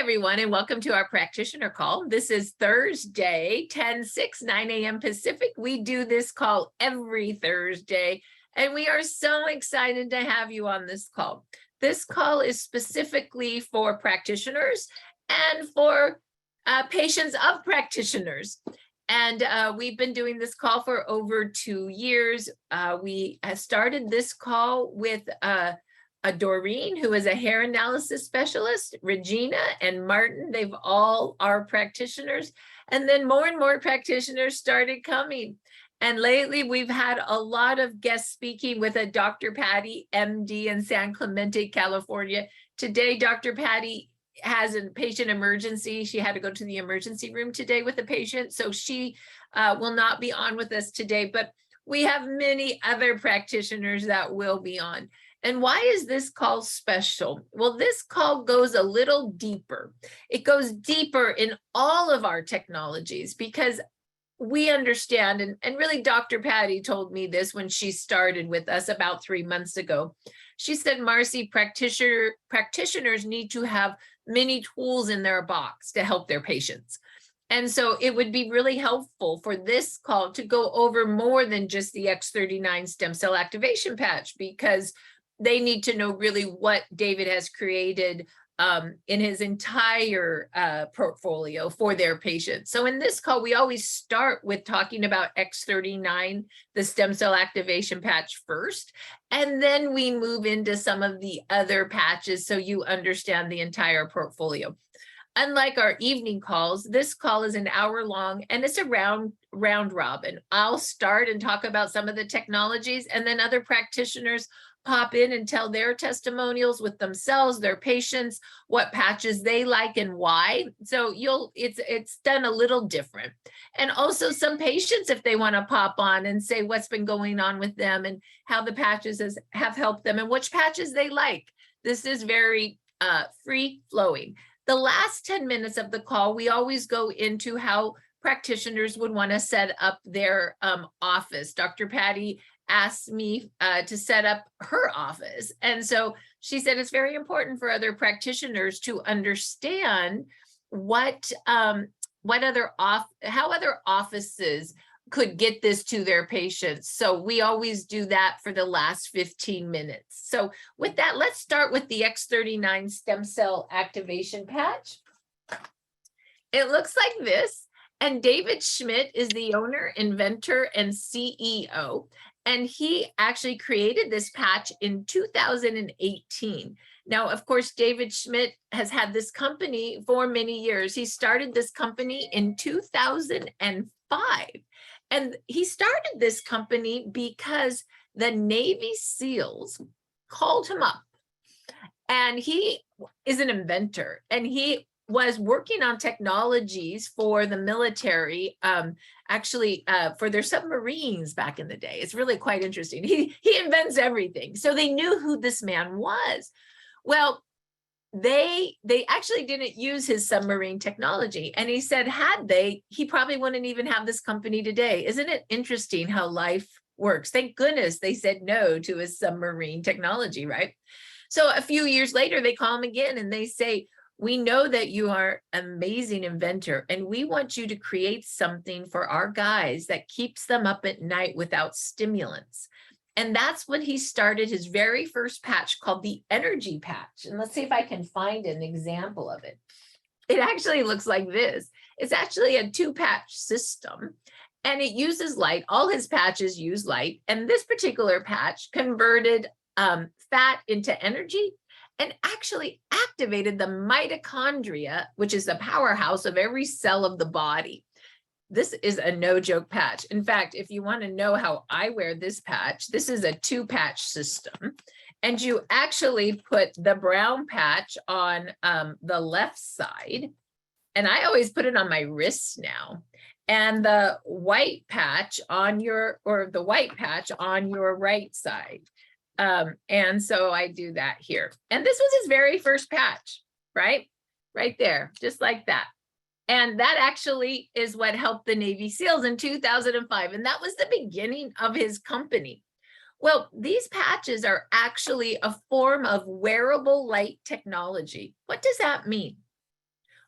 everyone, and welcome to our practitioner call. This is Thursday, 10/6, 9 a.m. Pacific. We do this call every Thursday, and we are so excited to have you on this call. This call is specifically for practitioners and for patients of practitioners. And we've been doing this call for over 2 years. We started this call with Doreen, who is a hair analysis specialist, Regina and Martin, they've all are practitioners. And then more and more practitioners started coming. And lately we've had a lot of guests speaking with a Dr. Patty, MD in San Clemente, California. Today, Dr. Patty has a patient emergency. She had to go to the emergency room today with a patient. So she will not be on with us today, but we have many other practitioners that will be on. And why is this call special? Well, this call goes a little deeper. It goes deeper in all of our technologies because we understand, and really Dr. Patty told me this when she started with us about 3 months ago. She said, Marci, practitioners need to have many tools in their box to help their patients. And so it would be really helpful for this call to go over more than just the X39 stem cell activation patch, because they need to know really what David has created in his entire portfolio for their patients. So in this call, we always start with talking about X39, the stem cell activation patch first, and then we move into some of the other patches so you understand the entire portfolio. Unlike our evening calls, this call is an hour long and it's a round robin. I'll start and talk about some of the technologies, and then other practitioners pop in and tell their testimonials with themselves, their patients, what patches they like and why. So it's done a little different. And also some patients, if they want to pop on and say what's been going on with them and how the patches have helped them and which patches they like. This is very free flowing. The last 10 minutes of the call, we always go into how practitioners would want to set up their office. Dr. Patty asked me to set up her office. And so she said it's very important for other practitioners to understand how other offices could get this to their patients. So we always do that for the last 15 minutes. So with that, let's start with the X39 stem cell activation patch. It looks like this. And David Schmidt is the owner, inventor, and CEO. And he actually created this patch in 2018. Now, of course, David Schmidt has had this company for many years. He started this company in 2005. And he started this company because the Navy SEALs called him up. And he is an inventor, and he was working on technologies for the military, for their submarines back in the day. It's really quite interesting. He invents everything. So they knew who this man was. Well, they actually didn't use his submarine technology. And he said, had they, he probably wouldn't even have this company today. Isn't it interesting how life works? Thank goodness they said no to his submarine technology, right? So a few years later, they call him again and they say, we know that you are an amazing inventor, and we want you to create something for our guys that keeps them up at night without stimulants. And that's when he started his very first patch called the Energy Patch. And let's see if I can find an example of it. It actually looks like this. It's actually a 2-patch system, and it uses light. All his patches use light. And this particular patch converted fat into energy and actually activated the mitochondria, which is the powerhouse of every cell of the body. This is a no-joke patch. In fact, if you want to know how I wear this patch, this is a 2-patch system. And you actually put the brown patch on the left side. And I always put it on my wrists now. And the white patch on the white patch on your right side. And so I do that here. And this was his very first patch, right? Right there, just like that. And that actually is what helped the Navy SEALs in 2005. And that was the beginning of his company. Well, these patches are actually a form of wearable light technology. What does that mean?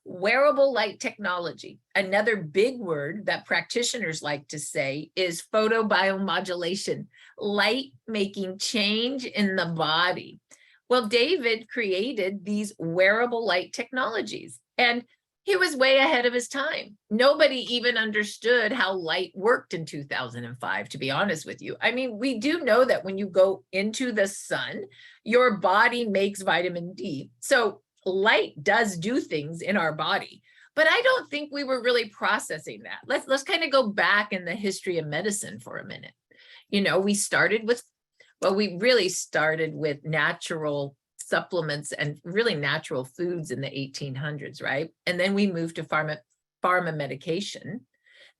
Wearable light technology. Another big word that practitioners like to say is photobiomodulation, light making change in the body. Well, David created these wearable light technologies, and he was way ahead of his time. Nobody even understood how light worked in 2005, to be honest with you. I mean, we do know that when you go into the sun, your body makes vitamin D. So light does do things in our body, but I don't think we were really processing that. Let's kind of go back in the history of medicine for a minute. You know, we really started with natural supplements and really natural foods in the 1800s, right? And then we moved to pharma medication.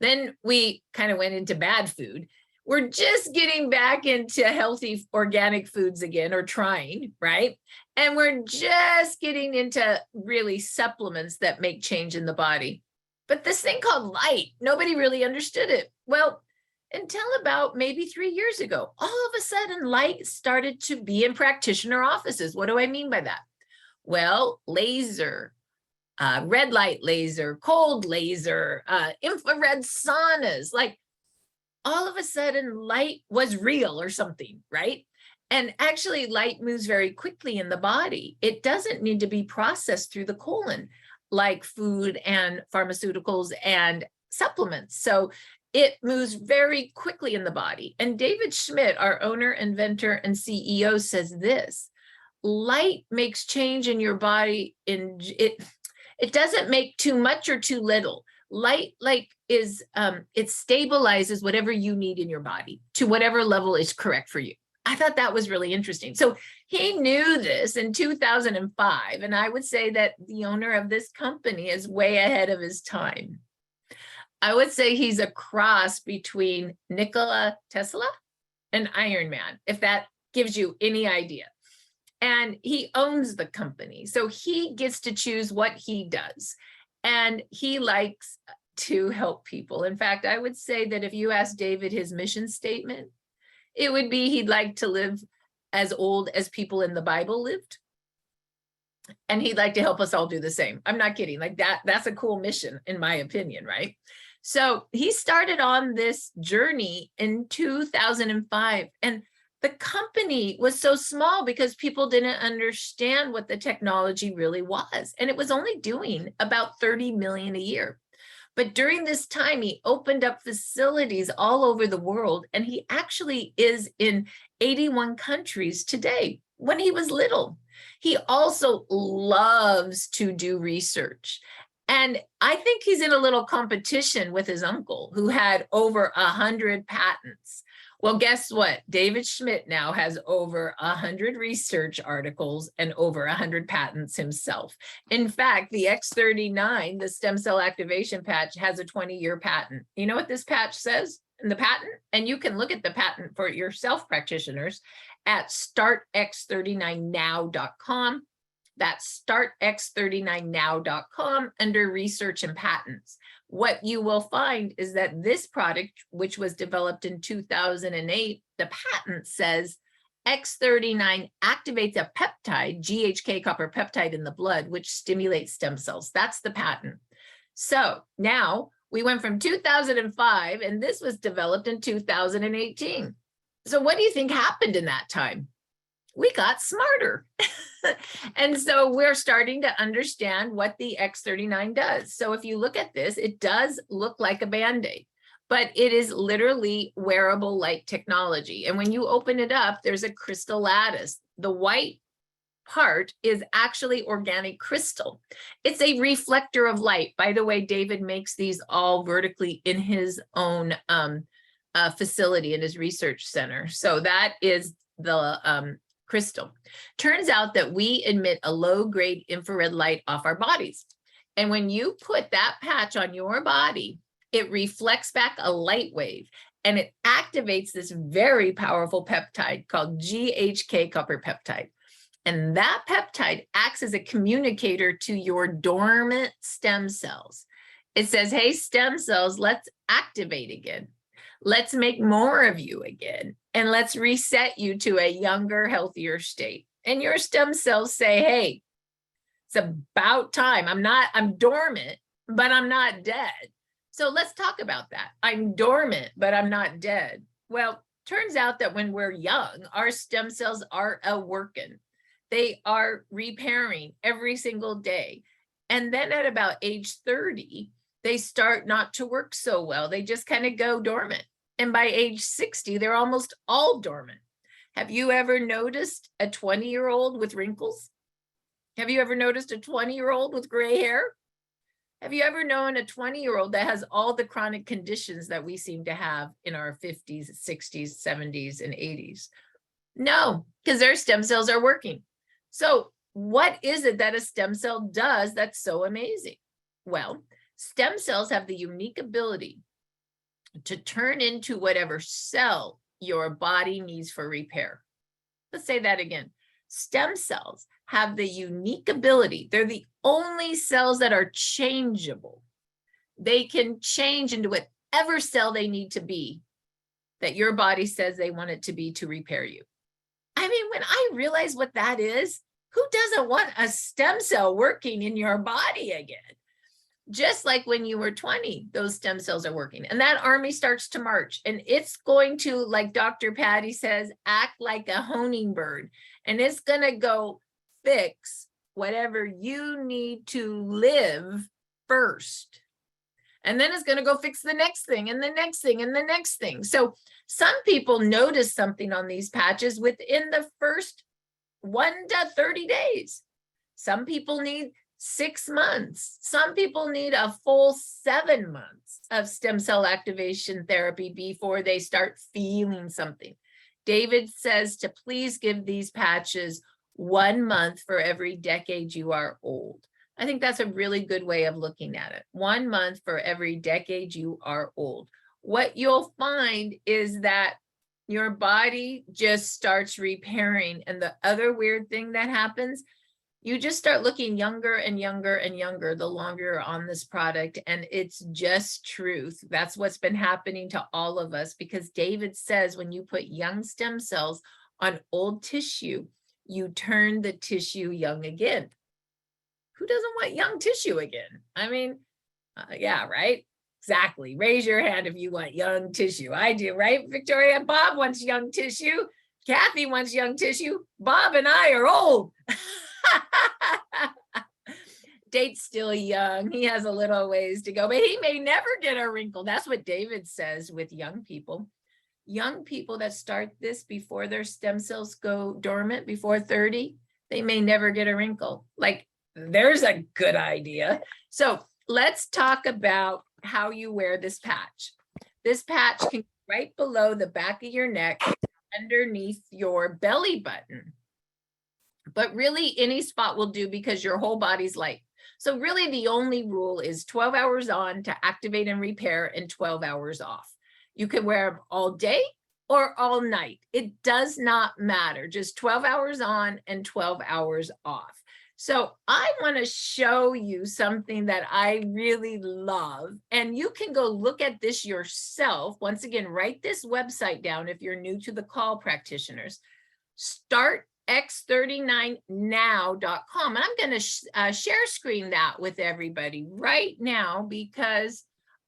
Then we kind of went into bad food. We're just getting back into healthy organic foods again, or trying, right? And we're just getting into really supplements that make change in the body. But this thing called light, nobody really understood it. Well, until about maybe 3 years ago, all of a sudden light started to be in practitioner offices. What do I mean by that? Well, laser, red light laser, cold laser, infrared saunas, like all of a sudden light was real or something, right? And actually light moves very quickly in the body. It doesn't need to be processed through the colon like food and pharmaceuticals and supplements. So it moves very quickly in the body. And David Schmidt, our owner, inventor, and CEO, says this: light makes change in your body. It doesn't make too much or too little. Light it stabilizes whatever you need in your body to whatever level is correct for you. I thought that was really interesting. So he knew this in 2005, and I would say that the owner of this company is way ahead of his time. I would say he's a cross between Nikola Tesla and Iron Man, if that gives you any idea. And he owns the company, so he gets to choose what he does. And he likes to help people. In fact, I would say that if you ask David his mission statement, it would be he'd like to live as old as people in the Bible lived. And he'd like to help us all do the same. I'm not kidding. Like that's a cool mission, in my opinion, right? So he started on this journey in 2005. And the company was so small because people didn't understand what the technology really was. And it was only doing about 30 million a year. But during this time, he opened up facilities all over the world. And he actually is in 81 countries today. When he was little, he also loves to do research. And I think he's in a little competition with his uncle, who had over 100 patents. Well, guess what? David Schmidt now has over 100 research articles and over 100 patents himself. In fact, the X39, the stem cell activation patch, has a 20-year patent. You know what this patch says in the patent? And you can look at the patent for yourself, practitioners, at startx39now.com. That's startx39now.com under research and patents. What you will find is that this product, which was developed in 2008, the patent says X39 activates a peptide, GHK copper peptide in the blood, which stimulates stem cells. That's the patent. So now we went from 2005, and this was developed in 2018. So what do you think happened in that time? We got smarter. And so we're starting to understand what the X39 does. So if you look at this, it does look like a Band-Aid, but it is literally wearable light technology. And when you open it up, there's a crystal lattice. The white part is actually organic crystal. It's a reflector of light. By the way, David makes these all vertically in his own facility, in his research center. So that is the crystal. Turns out that we emit a low-grade infrared light off our bodies. And when you put that patch on your body, it reflects back a light wave, and it activates this very powerful peptide called GHK copper peptide. And that peptide acts as a communicator to your dormant stem cells. It says, hey, stem cells, let's activate again. Let's make more of you again. And let's reset you to a younger, healthier state. And your stem cells say, hey, It's about time. I'm dormant, but I'm not dead. So let's talk about that. I'm dormant, but I'm not dead. Well, turns out that when we're young, our stem cells are working. They are repairing every single day. And then at about age 30, they start not to work so well. They just kind of go dormant. And by age 60, they're almost all dormant. Have you ever noticed a 20-year-old with wrinkles? Have you ever noticed a 20-year-old with gray hair? Have you ever known a 20-year-old that has all the chronic conditions that we seem to have in our 50s, 60s, 70s, and 80s? No, because their stem cells are working. So what is it that a stem cell does that's so amazing? Well, stem cells have the unique ability to turn into whatever cell your body needs for repair. Let's say that again. Stem cells have the unique ability. They're the only cells that are changeable. They can change into whatever cell they need to be that your body says they want it to be to repair you. I mean, when I realize what that is, who doesn't want a stem cell working in your body again? Just like when you were 20, those stem cells are working. And that army starts to march. And it's going to, like Dr. Patty says, act like a honing bird. And it's going to go fix whatever you need to live first. And then it's going to go fix the next thing and the next thing and the next thing. So some people notice something on these patches within the first 1 to 30 days. Some people need 6 months. Some people need a full 7 months of stem cell activation therapy before they start feeling something. David says to please give these patches 1 month for every decade you are old. I think that's a really good way of looking at it. 1 month for every decade you are old. What you'll find is that your body just starts repairing. And the other weird thing that happens, you just start looking younger and younger and younger the longer you're on this product. And it's just truth. That's what's been happening to all of us, because David says when you put young stem cells on old tissue, you turn the tissue young again. Who doesn't want young tissue again? I mean, yeah, right? Exactly. Raise your hand if you want young tissue. I do, right? Victoria, Bob wants young tissue. Kathy wants young tissue. Bob and I are old. Date's still young. He has a little ways to go, but he may never get a wrinkle. That's what David says with young people. Young people that start this before their stem cells go dormant, before 30, they may never get a wrinkle. Like, there's a good idea. So let's talk about how you wear this patch. This patch can go right below the back of your neck, underneath your belly button. But really any spot will do because your whole body's light. So really the only rule is 12 hours on to activate and repair and 12 hours off. You can wear them all day or all night. It does not matter. Just 12 hours on and 12 hours off. So I want to show you something that I really love, and you can go look at this yourself. Once again, write this website down if you're new to the call, practitioners. Start X39now.com. And I'm going to share screen that with everybody right now, because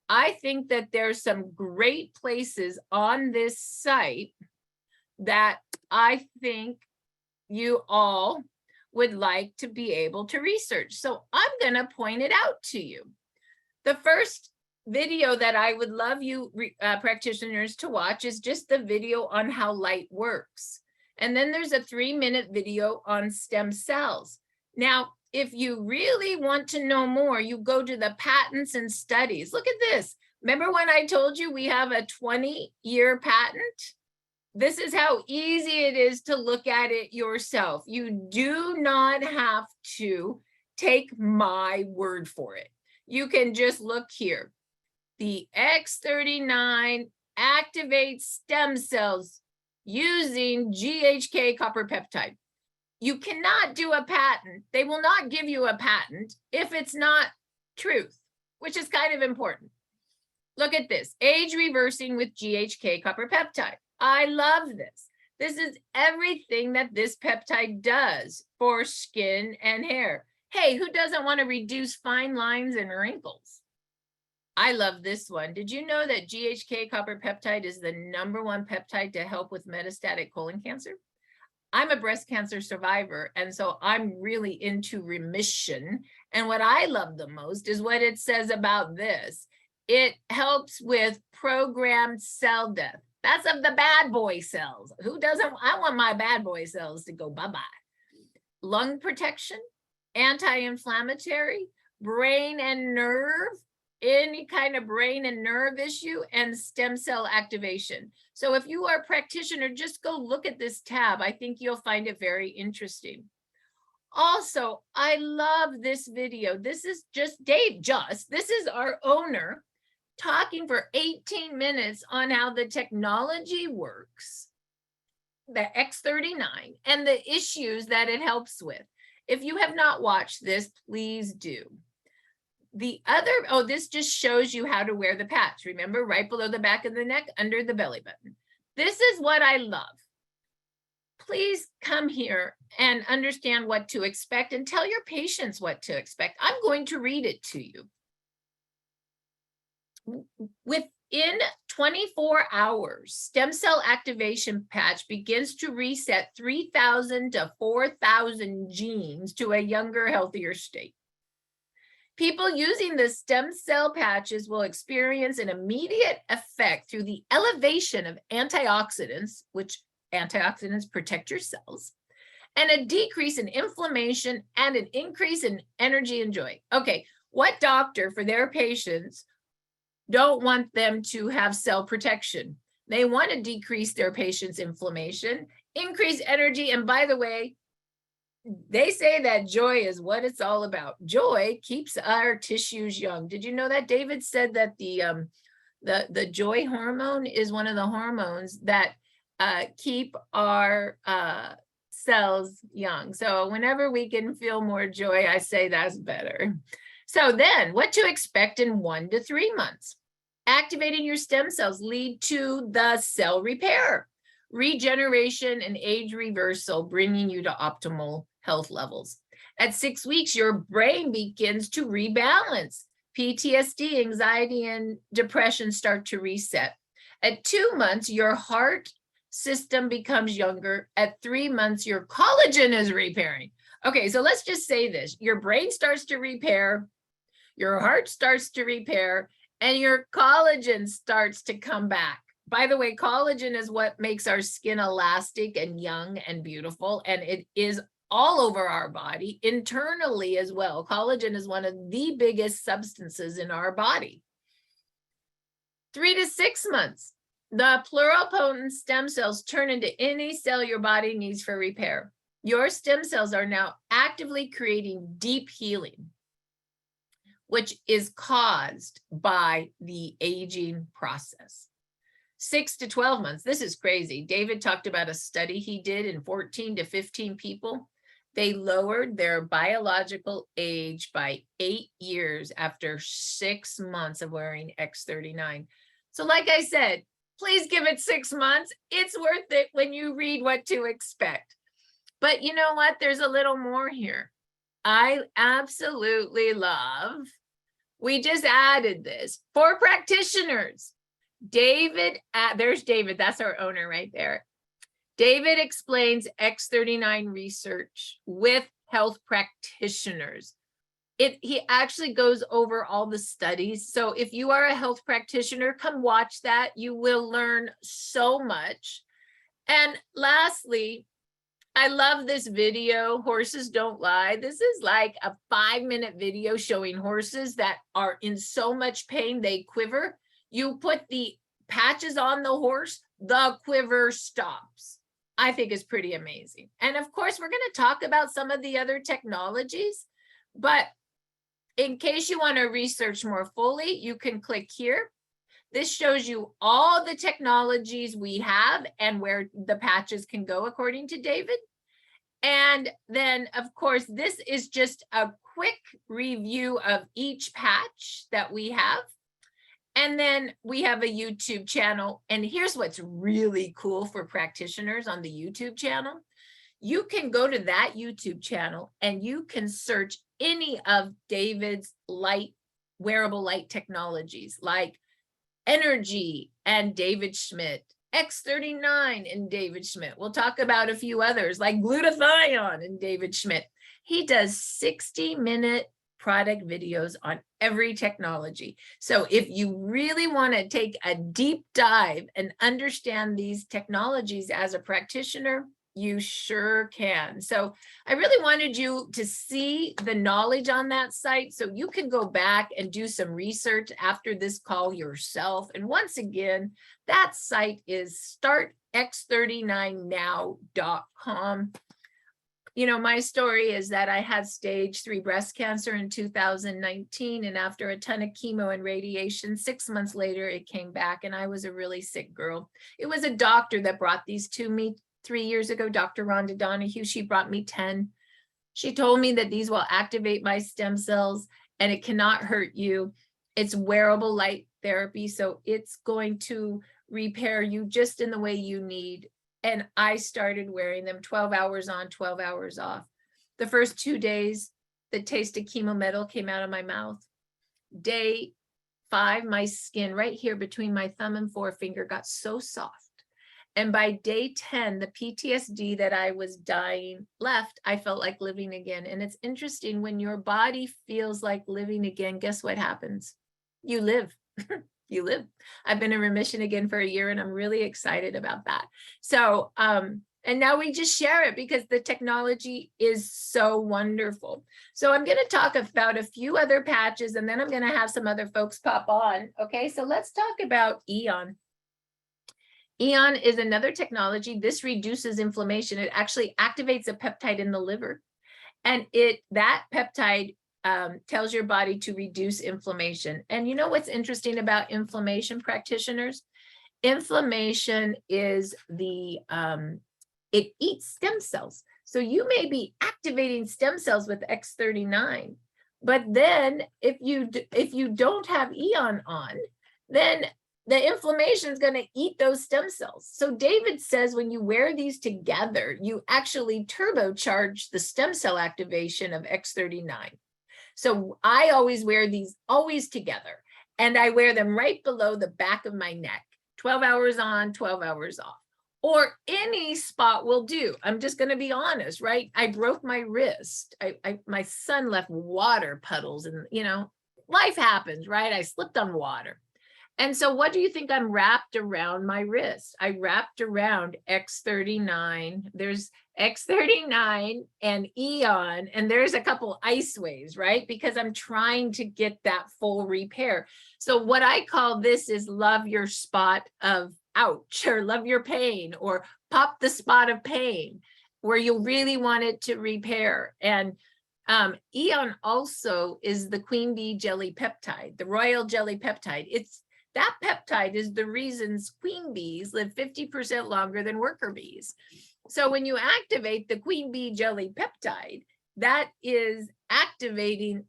I think that there's some great places on this site that I think you all would like to be able to research. So I'm going to point it out to you. The first video that I would love you practitioners to watch is just the video on how light works. And then there's a 3-minute video on stem cells. Now, if you really want to know more, you go to the patents and studies. Look at this. Remember when I told you we have a 20-year patent? This is how easy it is to look at it yourself. You do not have to take my word for it. You can just look here. The X39 activates stem cells using GHK copper peptide. You cannot do a patent. They will not give you a patent if it's not truth, which is kind of important. Look at this, age reversing with GHK copper peptide. I love this. This is everything that this peptide does for skin and hair. Hey, who doesn't want to reduce fine lines and wrinkles? I love this one. Did you know that GHK copper peptide is the #1 peptide to help with metastatic colon cancer? I'm a breast cancer survivor, and so I'm really into remission. And what I love the most is what it says about this. It helps with programmed cell death. That's of the bad boy cells. Who doesn't? I want my bad boy cells to go bye-bye. Lung protection, anti-inflammatory, brain and nerve, any kind of brain and nerve issue, and stem cell activation. So if you are a practitioner, just go look at this tab. I think you'll find it very interesting. Also, I love this video. This is just this is our owner talking for 18 minutes on how the technology works, the X39, and the issues that it helps with. If you have not watched this, please do. The other, this just shows you how to wear the patch. Remember, right below the back of the neck, under the belly button. This is what I love. Please come here and understand what to expect and tell your patients what to expect. I'm going to read it to you. Within 24 hours, stem cell activation patch begins to reset 3,000 to 4,000 genes to a younger, healthier state. People using the stem cell patches will experience an immediate effect through the elevation of antioxidants, which antioxidants protect your cells, and a decrease in inflammation and an increase in energy and joy. Okay, what doctor for their patients don't want them to have cell protection? They want to decrease their patient's inflammation, increase energy, and by the way, they say that joy is what it's all about. Joy keeps our tissues young. Did you know that? David said that the joy hormone is one of the hormones that keep our cells young. So whenever we can feel more joy, I say that's better. So then what to expect in 1 to 3 months? Activating your stem cells lead to the cell repair, regeneration, and age reversal, bringing you to optimal health levels. At 6 weeks, your brain begins to rebalance. PTSD, anxiety, and depression start to reset. At 2 months, your heart system becomes younger. At 3 months, your collagen is repairing. Okay, so let's just say this. Your brain starts to repair, your heart starts to repair, and your collagen starts to come back. By the way, collagen is what makes our skin elastic and young and beautiful, and it is all over our body, internally as well. Collagen is one of the biggest substances in our body. 3 to 6 months, the pluripotent stem cells turn into any cell your body needs for repair. Your stem cells are now actively creating deep healing, which is caused by the aging process. 6 to 12 months, this is crazy. David talked about a study he did in 14 to 15 people. They lowered their biological age by 8 years after 6 months of wearing X39. So like I said, please give it 6 months. It's worth it when you read what to expect. But you know what? There's a little more here. I absolutely love, we just added this for practitioners. David, there's David, that's our owner right there. David explains X39 research with health practitioners. He actually goes over all the studies. So if you are a health practitioner, come watch that. You will learn so much. And lastly, I love this video, Horses Don't Lie. This is like a 5-minute video showing horses that are in so much pain, they quiver. You put the patches on the horse, the quiver stops. I think it's pretty amazing. And of course, we're going to talk about some of the other technologies, but in case you want to research more fully, you can click here. This shows you all the technologies we have and where the patches can go according to David. And then, of course, this is just a quick review of each patch that we have. And then we have a YouTube channel. And here's what's really cool for practitioners on the YouTube channel. You can go to that YouTube channel and you can search any of David's wearable light technologies like Energy and David Schmidt, X39 and David Schmidt. We'll talk about a few others like Glutathione and David Schmidt. He does 60-minute product videos on every technology. So if you really want to take a deep dive and understand these technologies as a practitioner, you sure can. So I really wanted you to see the knowledge on that site so you can go back and do some research after this call yourself. And once again, that site is startx39now.com. You know, my story is that I had stage 3 breast cancer in 2019, and after a ton of chemo and radiation, 6 months later, it came back, and I was a really sick girl. It was a doctor that brought these to me 3 years ago, Dr. Rhonda Donahue. She brought me 10. She told me that these will activate my stem cells and it cannot hurt you. It's wearable light therapy, so it's going to repair you just in the way you need. And I started wearing them 12 hours on, 12 hours off. The first 2 days, the taste of chemo metal came out of my mouth. Day 5, my skin right here between my thumb and forefinger got so soft. And by day 10, the PTSD that I was dying left, I felt like living again. And it's interesting, when your body feels like living again, guess what happens? You live. You live. I've been in remission again for a year, and I'm really excited about that. So, and now we just share it because the technology is so wonderful. So I'm going to talk about a few other patches, and then I'm going to have some other folks pop on. Okay, so let's talk about Aeon. Aeon is another technology. This reduces inflammation. It actually activates a peptide in the liver, and that peptide tells your body to reduce inflammation. And you know what's interesting about inflammation, practitioners? Inflammation is it eats stem cells. So you may be activating stem cells with X39, but then if you don't have Aeon on, then the inflammation is going to eat those stem cells. So David says when you wear these together, you actually turbocharge the stem cell activation of X39. So I always wear these together, and I wear them right below the back of my neck, 12 hours on, 12 hours off, or any spot will do. I'm just going to be honest, right? I broke my wrist. My son left water puddles, and life happens, right? I slipped on water. And so what do you think I'm wrapped around my wrist? I wrapped around X39. There's X39 and Aeon, and there's a couple ice waves, right? Because I'm trying to get that full repair. So what I call this is love your spot of ouch, or love your pain, or pop the spot of pain where you really want it to repair. And Aeon also is the queen bee jelly peptide, the royal jelly peptide. That peptide is the reasons queen bees live 50% longer than worker bees. So when you activate the queen bee jelly peptide, that is activating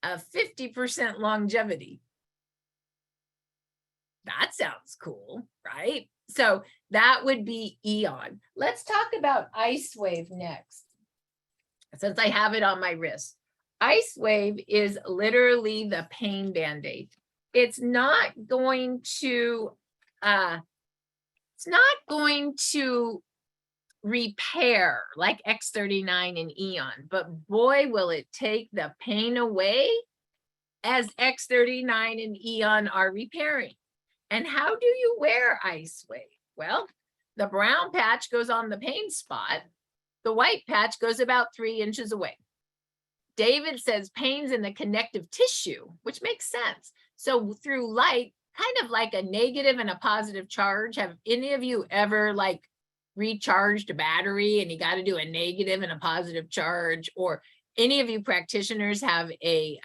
a 50% longevity. That sounds cool, right? So that would be Aeon. Let's talk about Ice Wave next, since I have it on my wrist. Ice Wave is literally the pain Band-Aid. It's not going to repair like X39 and Aeon, but boy, will it take the pain away as X39 and Aeon are repairing. And how do you wear Ice Wave? Well, the brown patch goes on the pain spot. The white patch goes about 3 inches away. David says pain's in the connective tissue, which makes sense. So through light, kind of like a negative and a positive charge. Have any of you ever recharged a battery and you got to do a negative and a positive charge? Or any of you practitioners have a,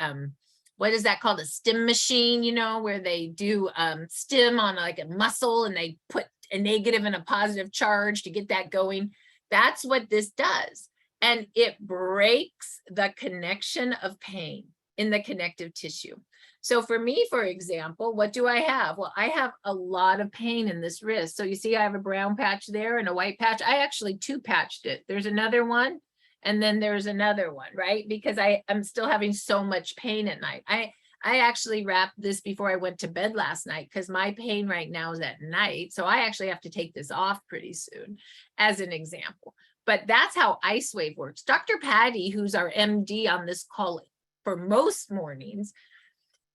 what is that called? A stim machine, where they do stim on like a muscle and they put a negative and a positive charge to get that going. That's what this does. And it breaks the connection of pain in the connective tissue. So for me, for example, what do I have? Well, I have a lot of pain in this wrist. So you see, I have a brown patch there and a white patch. I actually 2-patched it. There's another one, And then there's another one, right? Because I'm still having so much pain at night. I actually wrapped this before I went to bed last night because my pain right now is at night. So I actually have to take this off pretty soon as an example. But that's how Ice Wave works. Dr. Patty, who's our MD on this call for most mornings,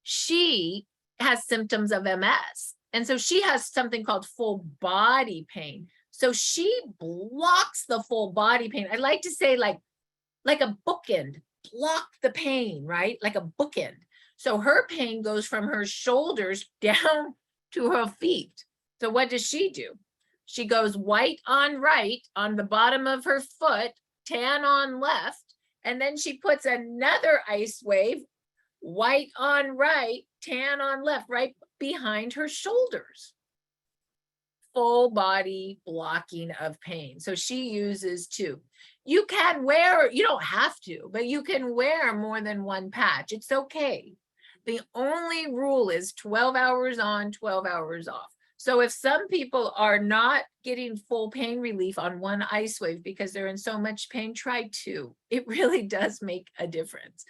she has symptoms of MS. And so she has something called full body pain. So she blocks the full body pain. I like to say like a bookend, block the pain, right? Like a bookend. So her pain goes from her shoulders down to her feet. So what does she do? She goes white on right on the bottom of her foot, tan on left, and then she puts another Ice Wave, white on right, tan on left, right behind her shoulders. Full body blocking of pain. So she uses two. You can wear, you don't have to, but you can wear more than one patch. It's okay. The only rule is 12 hours on, 12 hours off. So if some people are not getting full pain relief on one Ice Wave because they're in so much pain, try two. It really does make a difference.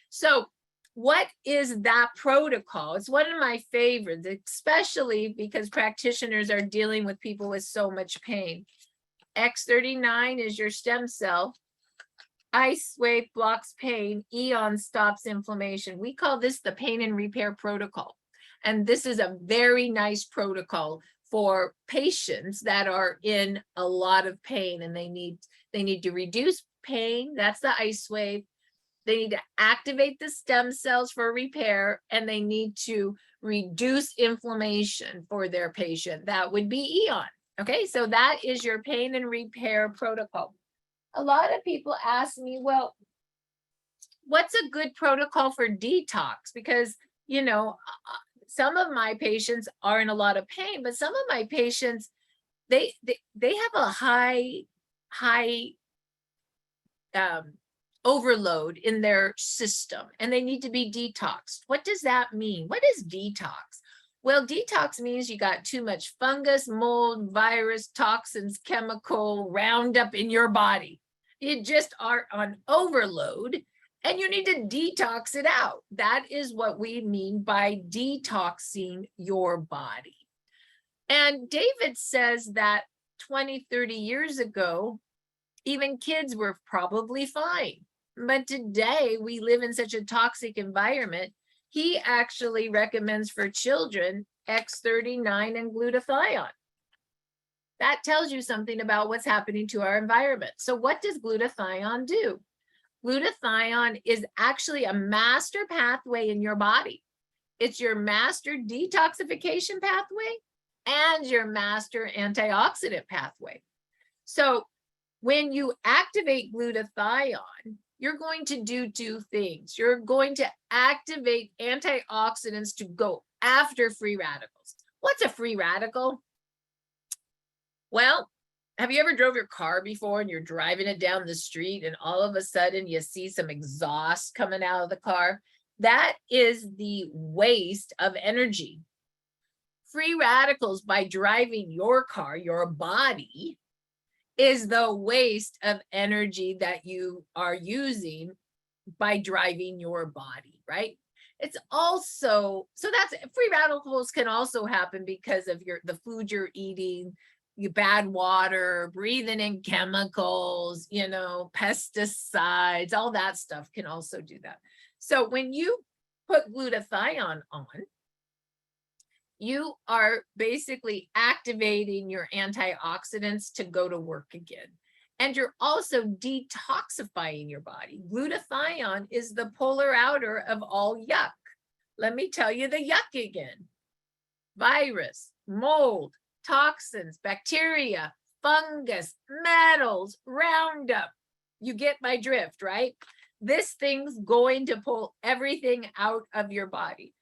So what is that protocol? It's one of my favorites, especially because practitioners are dealing with people with so much pain. X39 is your stem cell. Ice Wave blocks pain. Aeon stops inflammation. We call this the pain and repair protocol. And this is a very nice protocol for patients that are in a lot of pain and they need to reduce pain. That's the Ice Wave. They need to activate the stem cells for repair, and they need to reduce inflammation for their patient. That would be Aeon. Okay, so that is your pain and repair protocol. A lot of people ask me, well, what's a good protocol for detox? Because, you know, some of my patients are in a lot of pain, but some of my patients, they have a high overload in their system and they need to be detoxed. What does that mean? What is detox? Well, detox means you got too much fungus, mold, virus, toxins, chemical, Roundup in your body. You just are on overload and you need to detox it out. That is what we mean by detoxing your body. And David says that 20, 30 years ago, even kids were probably fine. But today we live in such a toxic environment. He actually recommends for children X39 and glutathione. That tells you something about what's happening to our environment. So what does glutathione do? Glutathione is actually a master pathway in your body. It's your master detoxification pathway and your master antioxidant pathway. So when you activate glutathione, you're going to do two things. You're going to activate antioxidants to go after free radicals. What's a free radical? Well, have you ever drove your car before and you're driving it down the street and all of a sudden you see some exhaust coming out of the car? That is the waste of energy. Free radicals, by driving your car, your body, is the waste of energy that you are using by driving your body, right? It's also, so that's, free radicals can also happen because of the food you're eating, your bad water, breathing in chemicals, you know, pesticides, all that stuff can also do that. So when you put glutathione on, you are basically activating your antioxidants to go to work again. And you're also detoxifying your body. Glutathione is the polar outer of all yuck. Let me tell you the yuck again. Virus, mold, toxins, bacteria, fungus, metals, Roundup. You get my drift, right? This thing's going to pull everything out of your body.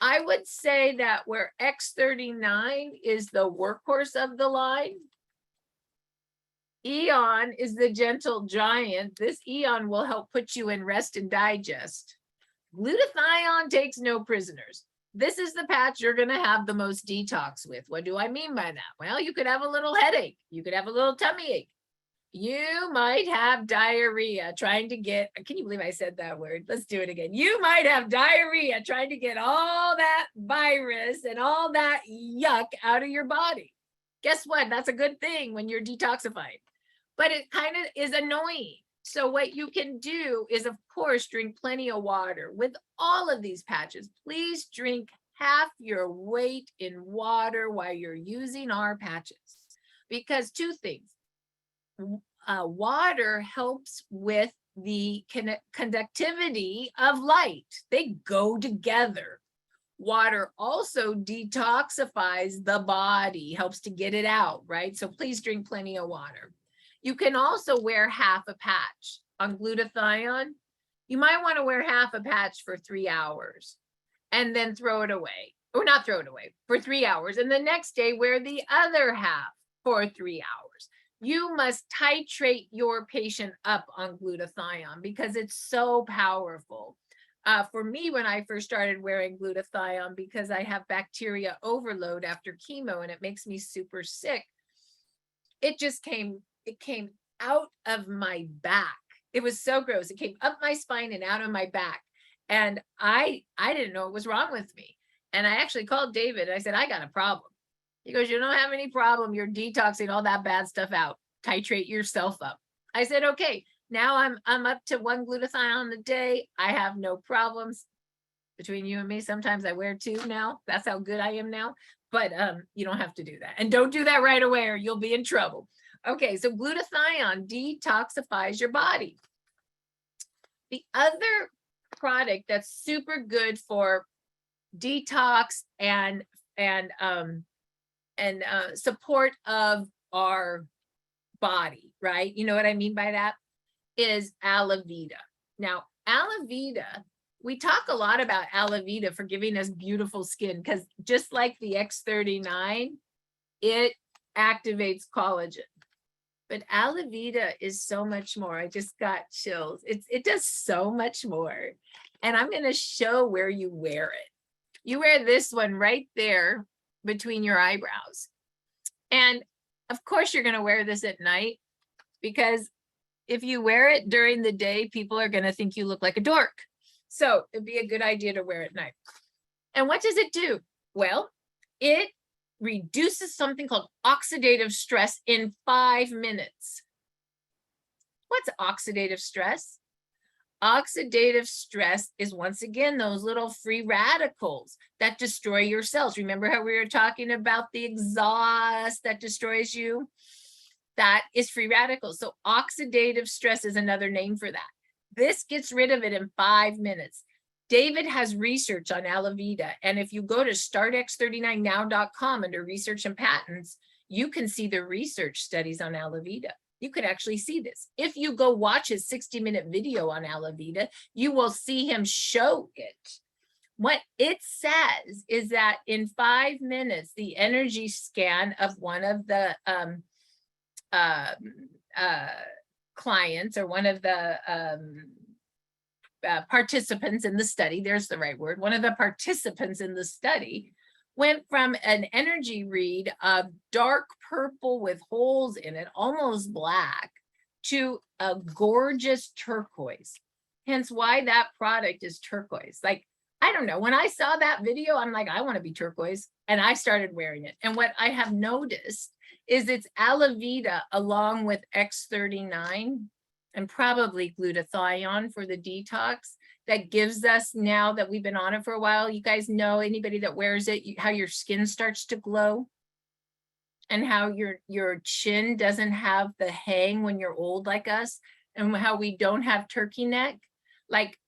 I would say that where X39 is the workhorse of the line, Aeon is the gentle giant. This Aeon will help put you in rest and digest. Glutathione takes no prisoners. This is the patch you're going to have the most detox with. What do I mean by that? Well, you could have a little headache. You could have a little tummy ache. You might have diarrhea trying to get, can you believe I said that word? Let's do it again. You might have diarrhea trying to get all that virus and all that yuck out of your body. Guess what? That's a good thing when you're detoxified, but it kind of is annoying. So what you can do is, of course, drink plenty of water. With all of these patches, please drink half your weight in water while you're using our patches, because two things. Water helps with the conductivity of light. They go together. Water also detoxifies the body, helps to get it out, right? So please drink plenty of water. You can also wear half a patch. On glutathione, you might want to wear half a patch for 3 hours and then throw it away, or not throw it away, for 3 hours. And the next day, wear the other half for 3 hours. You must titrate your patient up on glutathione because it's so powerful. For me, when I first started wearing glutathione, because I have bacteria overload after chemo and it makes me super sick, it came out of my back. It was so gross. It came up my spine and out of my back. And I didn't know what was wrong with me. And I actually called David and I said, I got a problem. He goes, you don't have any problem. You're detoxing all that bad stuff out. Titrate yourself up. I said, okay, now I'm up to 1 glutathione a day. I have no problems. Between you and me, sometimes I wear 2 now. That's how good I am now. But you don't have to do that. And don't do that right away or you'll be in trouble. Okay, so glutathione detoxifies your body. The other product that's super good for detox and support of our body, right? You know what I mean by that? Is Alavida. Now, Alavida, we talk a lot about Alavida for giving us beautiful skin, because just like the X39, it activates collagen. But Alavida is so much more. I just got chills. It does so much more. And I'm going to show where you wear it. You wear this one right there between your eyebrows. And of course, you're going to wear this at night, because if you wear it during the day, people are going to think you look like a dork. So it'd be a good idea to wear it at night. And what does it do? Well, it reduces something called oxidative stress in 5 minutes. What's oxidative stress? Oxidative stress is, once again, those little free radicals that destroy your cells. Remember how we were talking about the exhaust that destroys you? That is free radicals. So oxidative stress is another name for that. This gets rid of it in 5 minutes. David has research on Alavida. And if you go to startx39now.com under research and patents, you can see the research studies on Alavida. You could actually see this. If you go watch his 60-minute video on Alavida, you will see him show it. What it says is that in 5 minutes, the energy scan of one of the clients, or one of the participants in the study, there's the right word, one of the participants in the study went from an energy read of dark purple with holes in it, almost black, to a gorgeous turquoise. Hence why that product is turquoise. Like, I don't know, when I saw that video, I'm like, I want to be turquoise. And I started wearing it. And what I have noticed is it's Alavida along with X39 and probably glutathione for the detox that gives us, now that we've been on it for a while, you guys know, anybody that wears it, how your skin starts to glow and how your chin doesn't have the hang when you're old like us, and how we don't have turkey neck. Like,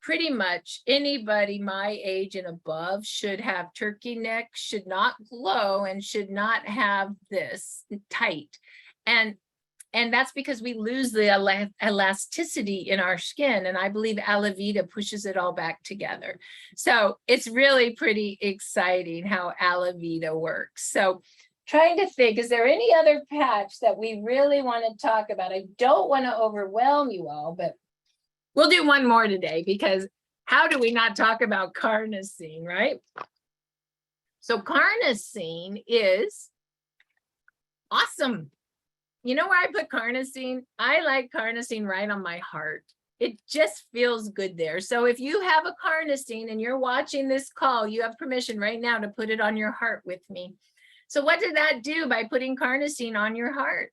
pretty much anybody my age and above should have turkey neck, should not glow, and should not have this tight. And that's because we lose the elasticity in our skin. And I believe Alavida pushes it all back together. So it's really pretty exciting how Alavida works. So trying to think, is there any other patch that we really want to talk about? I don't want to overwhelm you all, but we'll do one more today, because how do we not talk about Carnosine, right? So Carnosine is awesome. You know where I put carnosine? I like carnosine right on my heart. It just feels good there. So if you have a carnosine and you're watching this call, you have permission right now to put it on your heart with me. So what did that do by putting carnosine on your heart?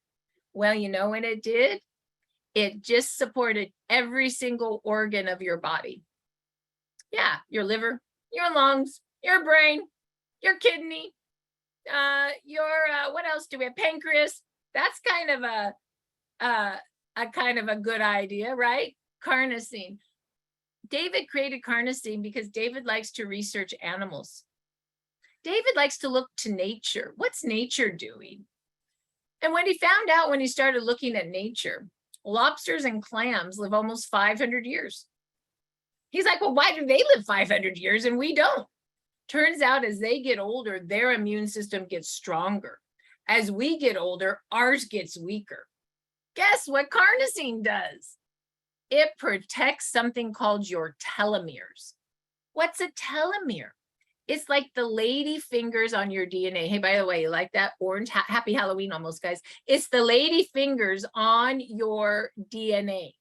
Well, you know what it did? It just supported every single organ of your body. Yeah, your liver, your lungs, your brain, your kidney, what else do we have? Pancreas. That's kind of a good idea, right? Carnosine. David created carnosine because David likes to research animals. David likes to look to nature. What's nature doing? And when he found out, when he started looking at nature, lobsters and clams live almost 500 years. He's like, well, why do they live 500 years and we don't? Turns out as they get older, their immune system gets stronger. As we get older, ours gets weaker. Guess what carnosine does? It protects something called your telomeres. What's a telomere? It's like the lady fingers on your DNA. Hey, by the way, you like that orange? Happy Halloween almost, guys. It's the lady fingers on your DNA.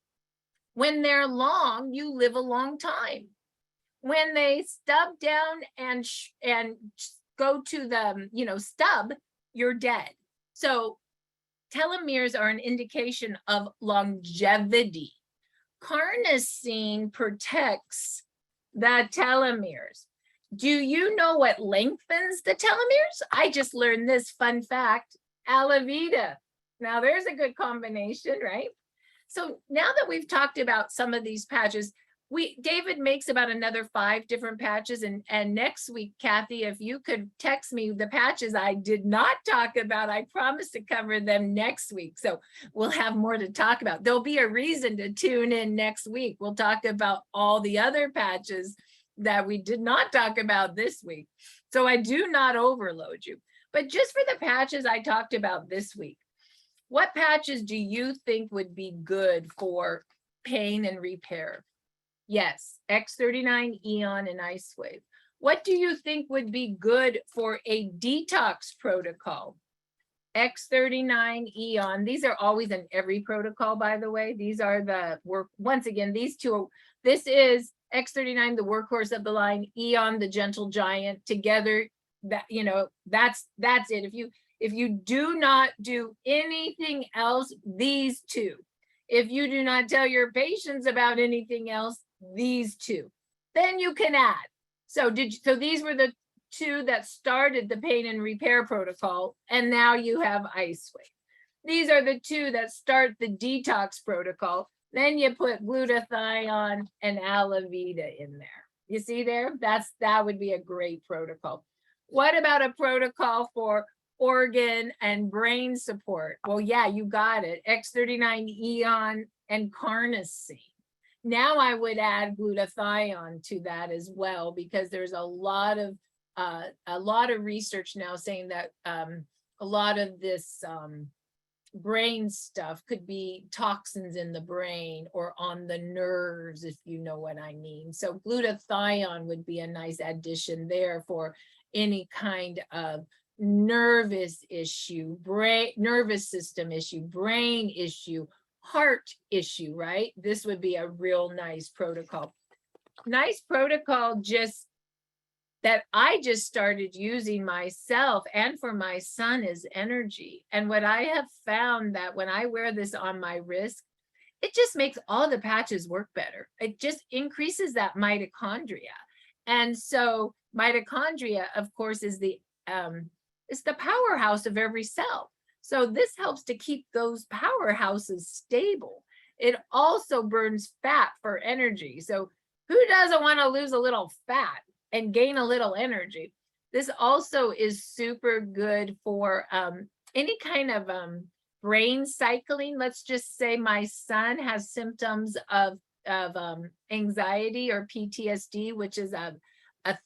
When they're long, you live a long time. When they stub down and go to the stub, you're dead. So telomeres are an indication of longevity. Carnosine protects the telomeres. Do you know what lengthens the telomeres? I just learned this fun fact, Alavida. Now there's a good combination, right? So now that we've talked about some of these patches, David makes about another 5 different patches. And next week, Kathy, if you could text me the patches I did not talk about, I promise to cover them next week. So we'll have more to talk about. There'll be a reason to tune in next week. We'll talk about all the other patches that we did not talk about this week. So I do not overload you. But just for the patches I talked about this week, what patches do you think would be good for pain and repair? Yes, X39 Aeon and Ice Wave. What do you think would be good for a detox protocol? X39 Aeon. These are always in every protocol, by the way. These are the work. Once again, these two. This is X39, the workhorse of the line. Aeon, the gentle giant. Together, that's it. If you do not do anything else, these two. If you do not tell your patients about anything else, these two, then you can add. So these were the 2 that started the pain and repair protocol, and now you have Ice Wave. These are the 2 that start the detox protocol. Then you put glutathione and Alavida in there. You see there? That would be a great protocol. What about a protocol for organ and brain support? Well, yeah, you got it. X39 Aeon and Carnosine. Now I would add glutathione to that as well, because there's a lot of research now saying that a lot of this brain stuff could be toxins in the brain or on the nerves, if you know what I mean. So glutathione would be a nice addition there for any kind of nervous issue, nervous system issue, brain issue, heart issue, right? This would be a real nice protocol. Nice protocol just that I just started using myself and for my son is energy. And what I have found that when I wear this on my wrist, it just makes all the patches work better. It just increases that mitochondria. And so mitochondria, of course, is the powerhouse of every cell. So this helps to keep those powerhouses stable. It also burns fat for energy. So who doesn't want to lose a little fat and gain a little energy? This also is super good for any kind of brain cycling. Let's just say my son has symptoms of anxiety or PTSD, which is a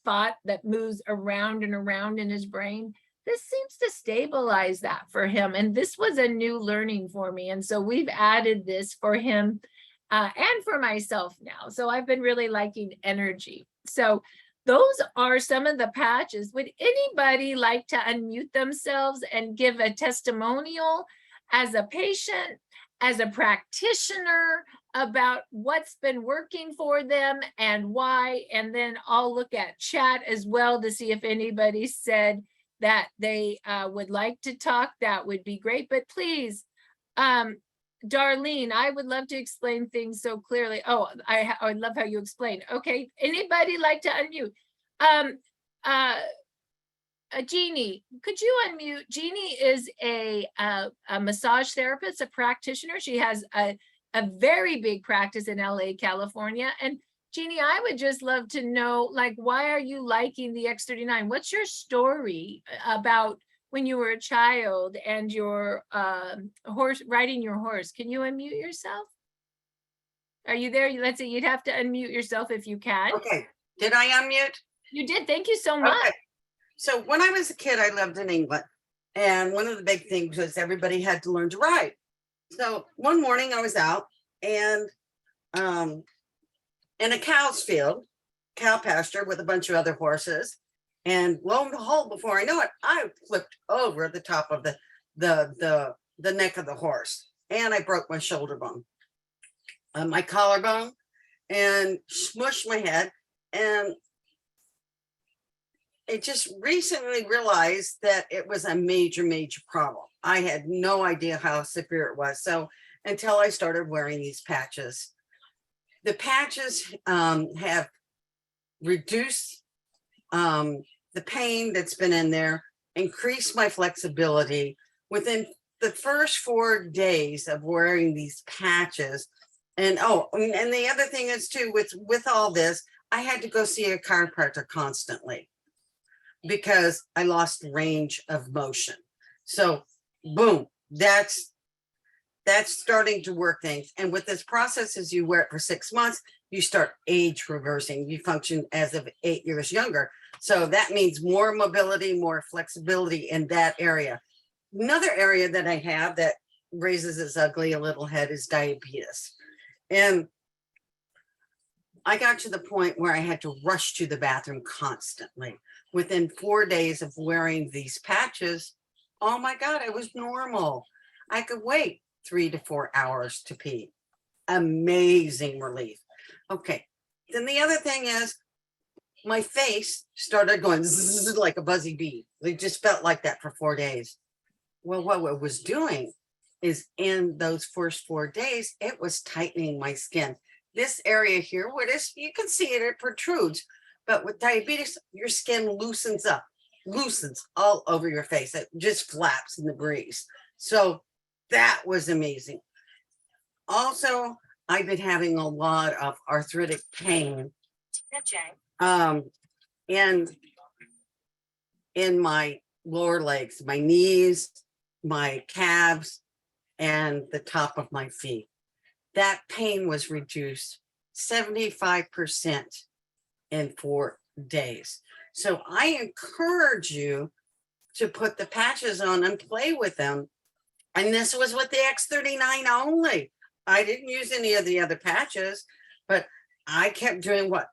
thought that moves around and around in his brain. This seems to stabilize that for him. And this was a new learning for me. And so we've added this for him and for myself now. So I've been really liking energy. So those are some of the patches. Would anybody like to unmute themselves and give a testimonial as a patient, as a practitioner, about what's been working for them and why. And then I'll look at chat as well to see if anybody said that they would like to talk. That would be great. But please, Darlene, I would love to explain things so clearly. Oh, I love how you explain. Okay, anybody like to unmute? Jeani, could you unmute? Jeani is a massage therapist, a practitioner. She has a very big practice in LA, California. And Jeani, I would just love to know, like, why are you liking the X39? What's your story about when you were a child and your riding your horse? Can you unmute yourself? Are you there? Let's see, you'd have to unmute yourself if you can. Okay, did I unmute? You did, thank you so much. Okay. So when I was a kid, I lived in England. And one of the big things was everybody had to learn to ride. So one morning I was out and in a cow's field, cow pasture with a bunch of other horses. And lo and behold, before I know it, I flipped over the top of the neck of the horse. And I broke my shoulder bone, my collarbone, and smushed my head. And it just recently realized that it was a major, major problem. I had no idea how severe it was. So until I started wearing these patches, the patches have reduced the pain that's been in there, increased my flexibility. Within the first 4 days of wearing these patches, and the other thing is too, with all this, I had to go see a chiropractor constantly because I lost range of motion. So boom, that's starting to work things. And with this process, as you wear it for 6 months, you start age reversing. You function as of 8 years younger. So that means more mobility, more flexibility in that area. Another area that I have that raises its ugly a little head is diabetes. And I got to the point where I had to rush to the bathroom constantly. Within 4 days of wearing these patches, oh my God, it was normal. I could wait 3 to 4 hours to pee. Amazing relief. Okay, then the other thing is my face started going zzz, like a buzzy bee. It just felt like that for 4 days. Well, what it was doing is in those first 4 days, it was tightening my skin. This area here, what is, you can see it, it protrudes. But with diabetes, your skin loosens up, loosens all over your face. It just flaps in the breeze. So that was amazing. Also, I've been having a lot of arthritic pain. And in my lower legs, my knees, my calves, and the top of my feet. That pain was reduced 75% in 4 days. So I encourage you to put the patches on and play with them. And this was with the X39 only. I didn't use any of the other patches, but I kept doing what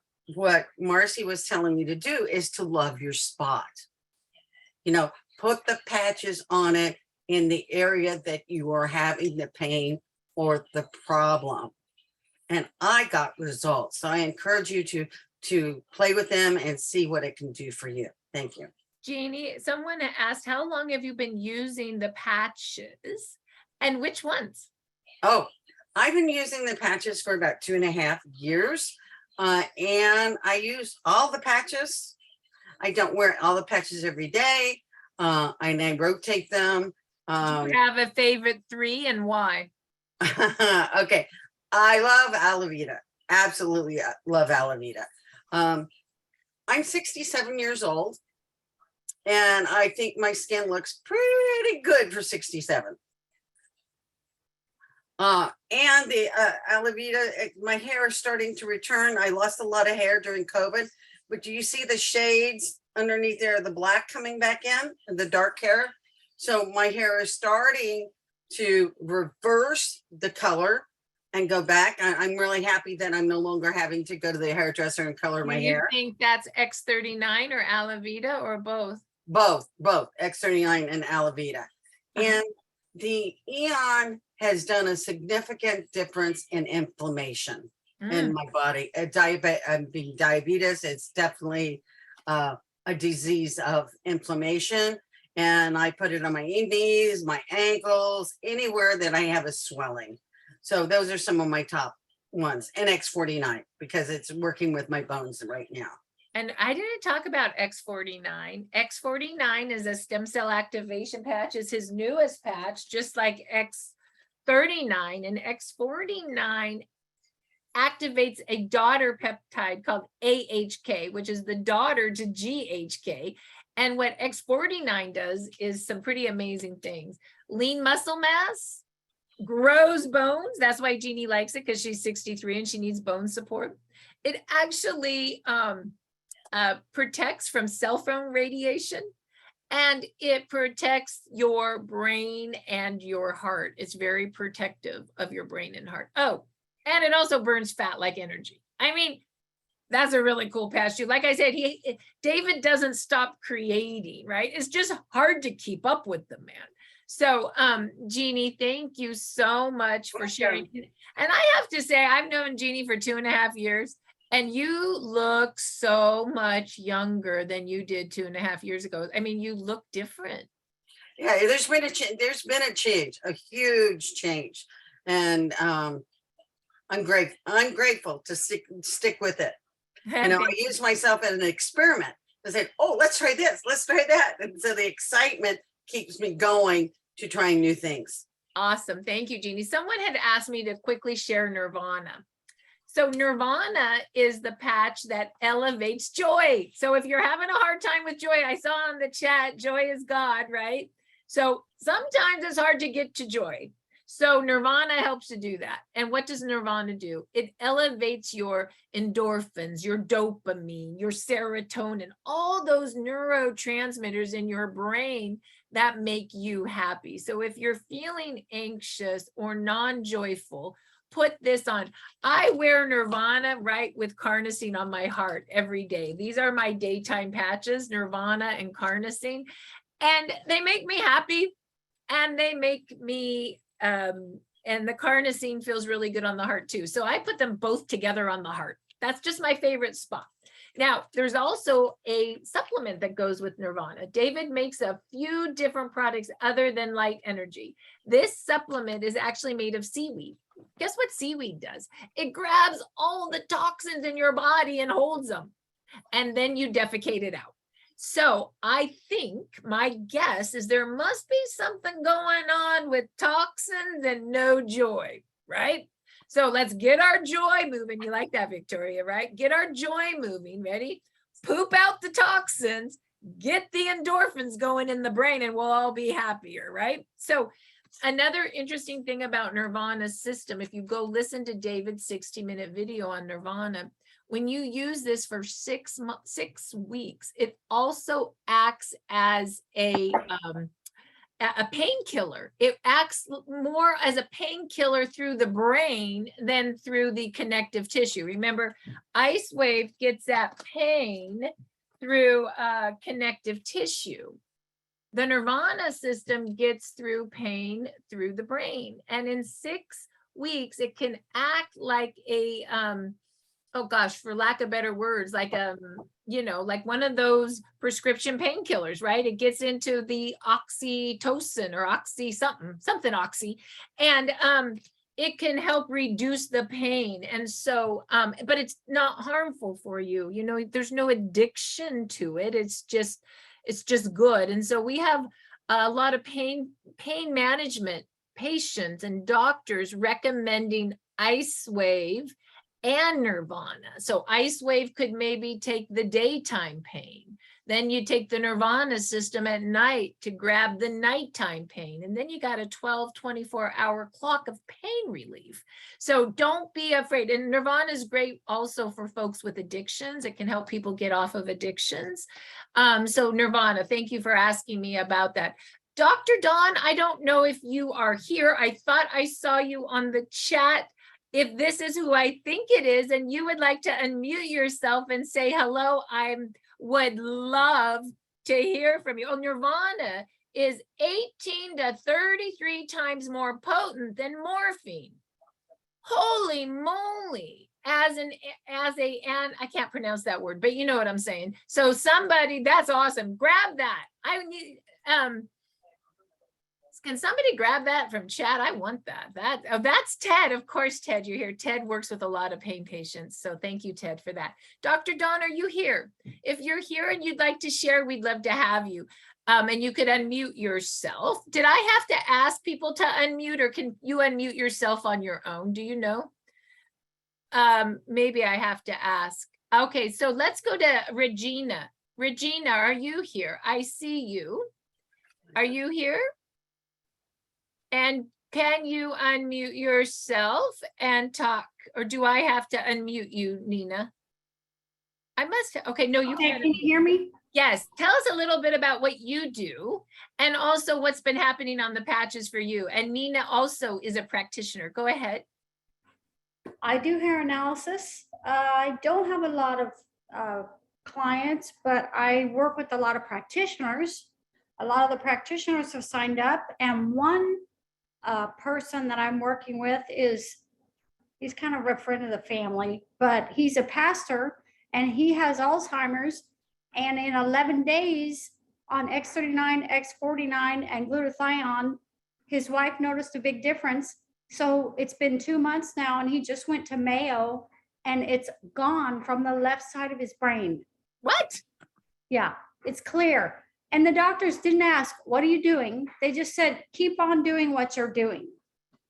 Marci was telling me to do, is to love your spot. You know, put the patches on it in the area that you are having the pain or the problem. And I got results. So I encourage you to play with them and see what it can do for you. Thank you. Jeani, someone asked, how long have you been using the patches and which ones? Oh, I've been using the patches for about 2.5 years. And I use all the patches. I don't wear all the patches every day. And I rotate them. Do you have a favorite 3 and why? Okay. I love Alavida. Absolutely love Alavida. I'm 67 years old. And I think my skin looks pretty good for 67. And the Alavida, my hair is starting to return. I lost a lot of hair during COVID, but do you see the shades underneath there, the black coming back in, and the dark hair? So my hair is starting to reverse the color and go back. I'm really happy that I'm no longer having to go to the hairdresser and color my hair. Do you think that's X39 or Alavida or both? Both X39 and Alavida. And the Aeon has done a significant difference in inflammation in my body. Being diabetes, it's definitely a disease of inflammation. And I put it on my knees, my ankles, anywhere that I have a swelling. So those are some of my top ones. And X49, because it's working with my bones right now. And I didn't talk about X49. X49 is a stem cell activation patch. It's his newest patch, just like X39. And X49 activates a daughter peptide called AHK, which is the daughter to GHK. And what X49 does is some pretty amazing things. Lean muscle mass, grows bones. That's why Jeani likes it, because she's 63 and she needs bone support. It actually protects from cell phone radiation, and it protects your brain and your heart. It's very protective of your brain and heart. Oh, and it also burns fat like energy. I mean, that's a really cool patch too. Like I said, David doesn't stop creating, right? It's just hard to keep up with the man. So, Jeani, thank you so much for sharing. And I have to say, I've known Jeani for 2.5 years, and you look so much younger than you did 2.5 years ago. I mean, you look different. Yeah, there's been a change, a huge change. And I'm grateful to stick with it. You know, I use myself as an experiment. I said, oh, let's try this, let's try that. And so the excitement keeps me going to trying new things. Awesome. Thank you, Jeani. Someone had asked me to quickly share Nirvana. So Nirvana is the patch that elevates joy. So if you're having a hard time with joy, I saw on the chat, joy is God, right? So sometimes it's hard to get to joy. So Nirvana helps to do that. And what does Nirvana do? It elevates your endorphins, your dopamine, your serotonin, all those neurotransmitters in your brain that make you happy. So if you're feeling anxious or non-joyful, put this on. I wear Nirvana right with Carnosine on my heart every day. These are my daytime patches, Nirvana and Carnosine, and they make me happy, and they make me and the Carnosine feels really good on the heart too. So I put them both together on the heart. That's just my favorite spot. Now, there's also a supplement that goes with Nirvana. David makes a few different products other than Light Energy. This supplement is actually made of seaweed. Guess what seaweed does? It grabs all the toxins in your body and holds them, and then you defecate it out. So I think my guess is there must be something going on with toxins and no joy, right? So let's get our joy moving. You like that, Victoria, right? Get our joy moving. Ready? Poop out the toxins, get the endorphins going in the brain, and we'll all be happier, right? So another interesting thing about Nirvana System, if you go listen to David's 60-minute video on Nirvana, when you use this for 6 weeks, it also acts as a painkiller. It acts more as a painkiller through the brain than through the connective tissue. Remember, Ice Wave gets that pain through connective tissue. The Nirvana System gets through pain through the brain. And in 6 weeks, it can act like a oh gosh, for lack of better words, like like one of those prescription painkillers, right? It gets into the oxytocin or something oxy, and it can help reduce the pain. And so, but it's not harmful for you. You know, there's no addiction to it. It's just good. And so we have a lot of pain management patients and doctors recommending Ice Wave and Nirvana. So Ice Wave could maybe take the daytime pain. Then you take the Nirvana System at night to grab the nighttime pain. And then you got a 24-hour clock of pain relief. So don't be afraid. And Nirvana is great also for folks with addictions. It can help people get off of addictions. So Nirvana, thank you for asking me about that. Dr. Dawn, I don't know if you are here. I thought I saw you on the chat. If this is who I think it is, and you would like to unmute yourself and say hello, I would love to hear from you. Oh, Nirvana is 18 to 33 times more potent than morphine. Holy moly. And I can't pronounce that word, but you know what I'm saying. So somebody, that's awesome. Grab that. I need, can somebody grab that from chat? I want that. That's Ted. Of course, Ted, you're here. Ted works with a lot of pain patients. So thank you, Ted, for that. Dr. Dawn, are you here? If you're here and you'd like to share, we'd love to have you. And you could unmute yourself. Did I have to ask people to unmute, or can you unmute yourself on your own? Do you know? Maybe I have to ask. Okay, so let's go to Regina. Regina, are you here? I see you. Are you here? And can you unmute yourself and talk, or do I have to unmute you, Nina? I must. Okay, no, you can't. Can you hear me? Yes. Tell us a little bit about what you do and also what's been happening on the patches for you. And Nina also is a practitioner. Go ahead. I do hair analysis. I don't have a lot of clients, but I work with a lot of practitioners. A lot of the practitioners have signed up, and one person that I'm working with he's kind of a friend of the family, but he's a pastor and he has Alzheimer's. And in 11 days on X39, X49, and glutathione, his wife noticed a big difference. So it's been 2 months now, and he just went to Mayo, and it's gone from the left side of his brain. What? Yeah, it's clear. And the doctors didn't ask, what are you doing? They just said, keep on doing what you're doing.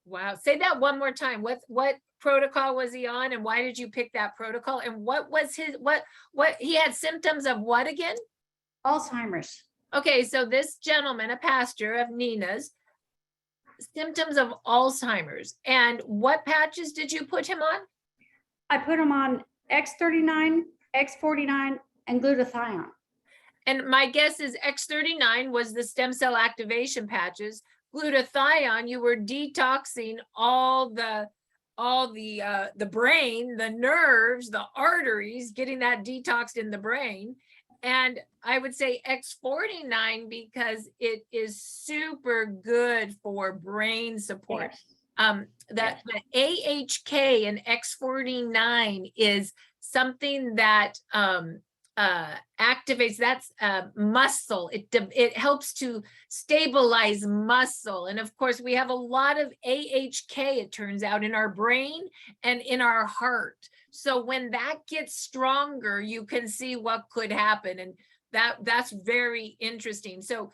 Wow. Say that one more time. What protocol was he on, and why did you pick that protocol? And what was his, what he had symptoms of what again? Alzheimer's. Okay. So this gentleman, a pastor of Nina's, symptoms of Alzheimer's. And what patches did you put him on? I put him on X39, X49, and glutathione. And my guess is X39 was the stem cell activation patches. Glutathione, you were detoxing all the brain, the nerves, the arteries, getting that detoxed in the brain. And I would say X49 because it is super good for brain support. Yes. The AHK and X49 is something that activates, that's muscle. It helps to stabilize muscle. And of course, we have a lot of AHK, it turns out, in our brain and in our heart. So when that gets stronger, you can see what could happen. And that's very interesting. So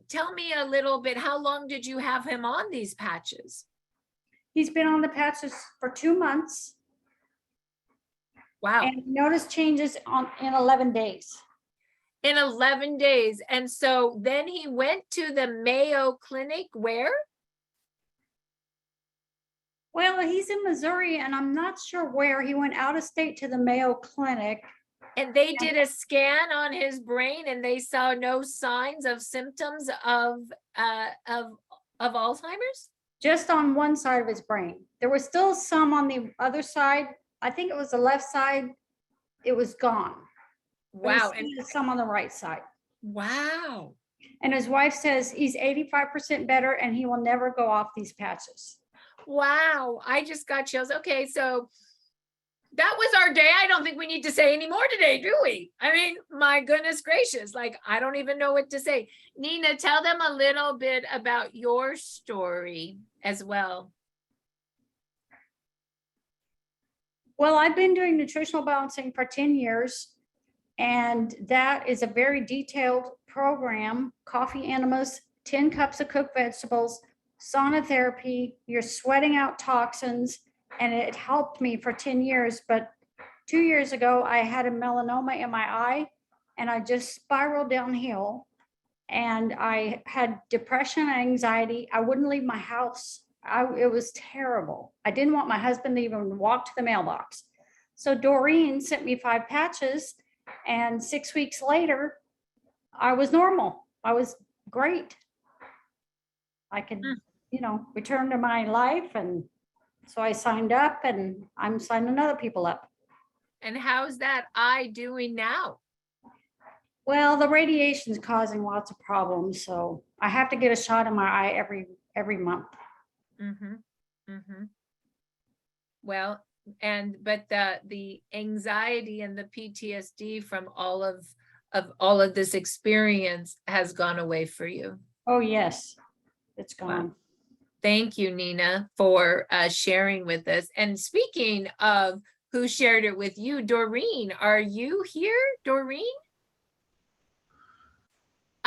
tell me a little bit, how long did you have him on these patches? He's been on the patches for 2 months. Wow. And noticed changes in 11 days. In 11 days. And so then he went to the Mayo Clinic where? Well, he's in Missouri, and I'm not sure where. He went out of state to the Mayo Clinic. And they did a scan on his brain, and they saw no signs of symptoms of Alzheimer's? Just on one side of his brain. There was still some on the other side. I think it was the left side. It was gone. Wow. And some on the right side. Wow. And his wife says he's 85% better, and he will never go off these patches. Wow. I just got chills. Okay. So that was our day. I don't think we need to say any more today, do we? I mean, my goodness gracious, like, I don't even know what to say. Nina, tell them a little bit about your story as well. Well, I've been doing nutritional balancing for 10 years, and that is a very detailed program. Coffee enemas, 10 cups of cooked vegetables, sauna therapy, you're sweating out toxins, and it helped me for 10 years. But 2 years ago, I had a melanoma in my eye, and I just spiraled downhill, and I had depression and anxiety. I wouldn't leave my house. It was terrible. I didn't want my husband to even walk to the mailbox. So Doreen sent me 5 patches, and 6 weeks later, I was normal. I was great. I could, return to my life. And so I signed up, and I'm signing other people up. And how's that eye doing now? Well, the radiation's causing lots of problems. So I have to get a shot in my eye every month. Mm-hmm. Mm-hmm. Well, but the anxiety and the PTSD from all of this experience has gone away for you. Oh, yes, it's gone. Wow. Thank you, Nina, for sharing with us. And speaking of who shared it with you, Doreen, are you here, Doreen?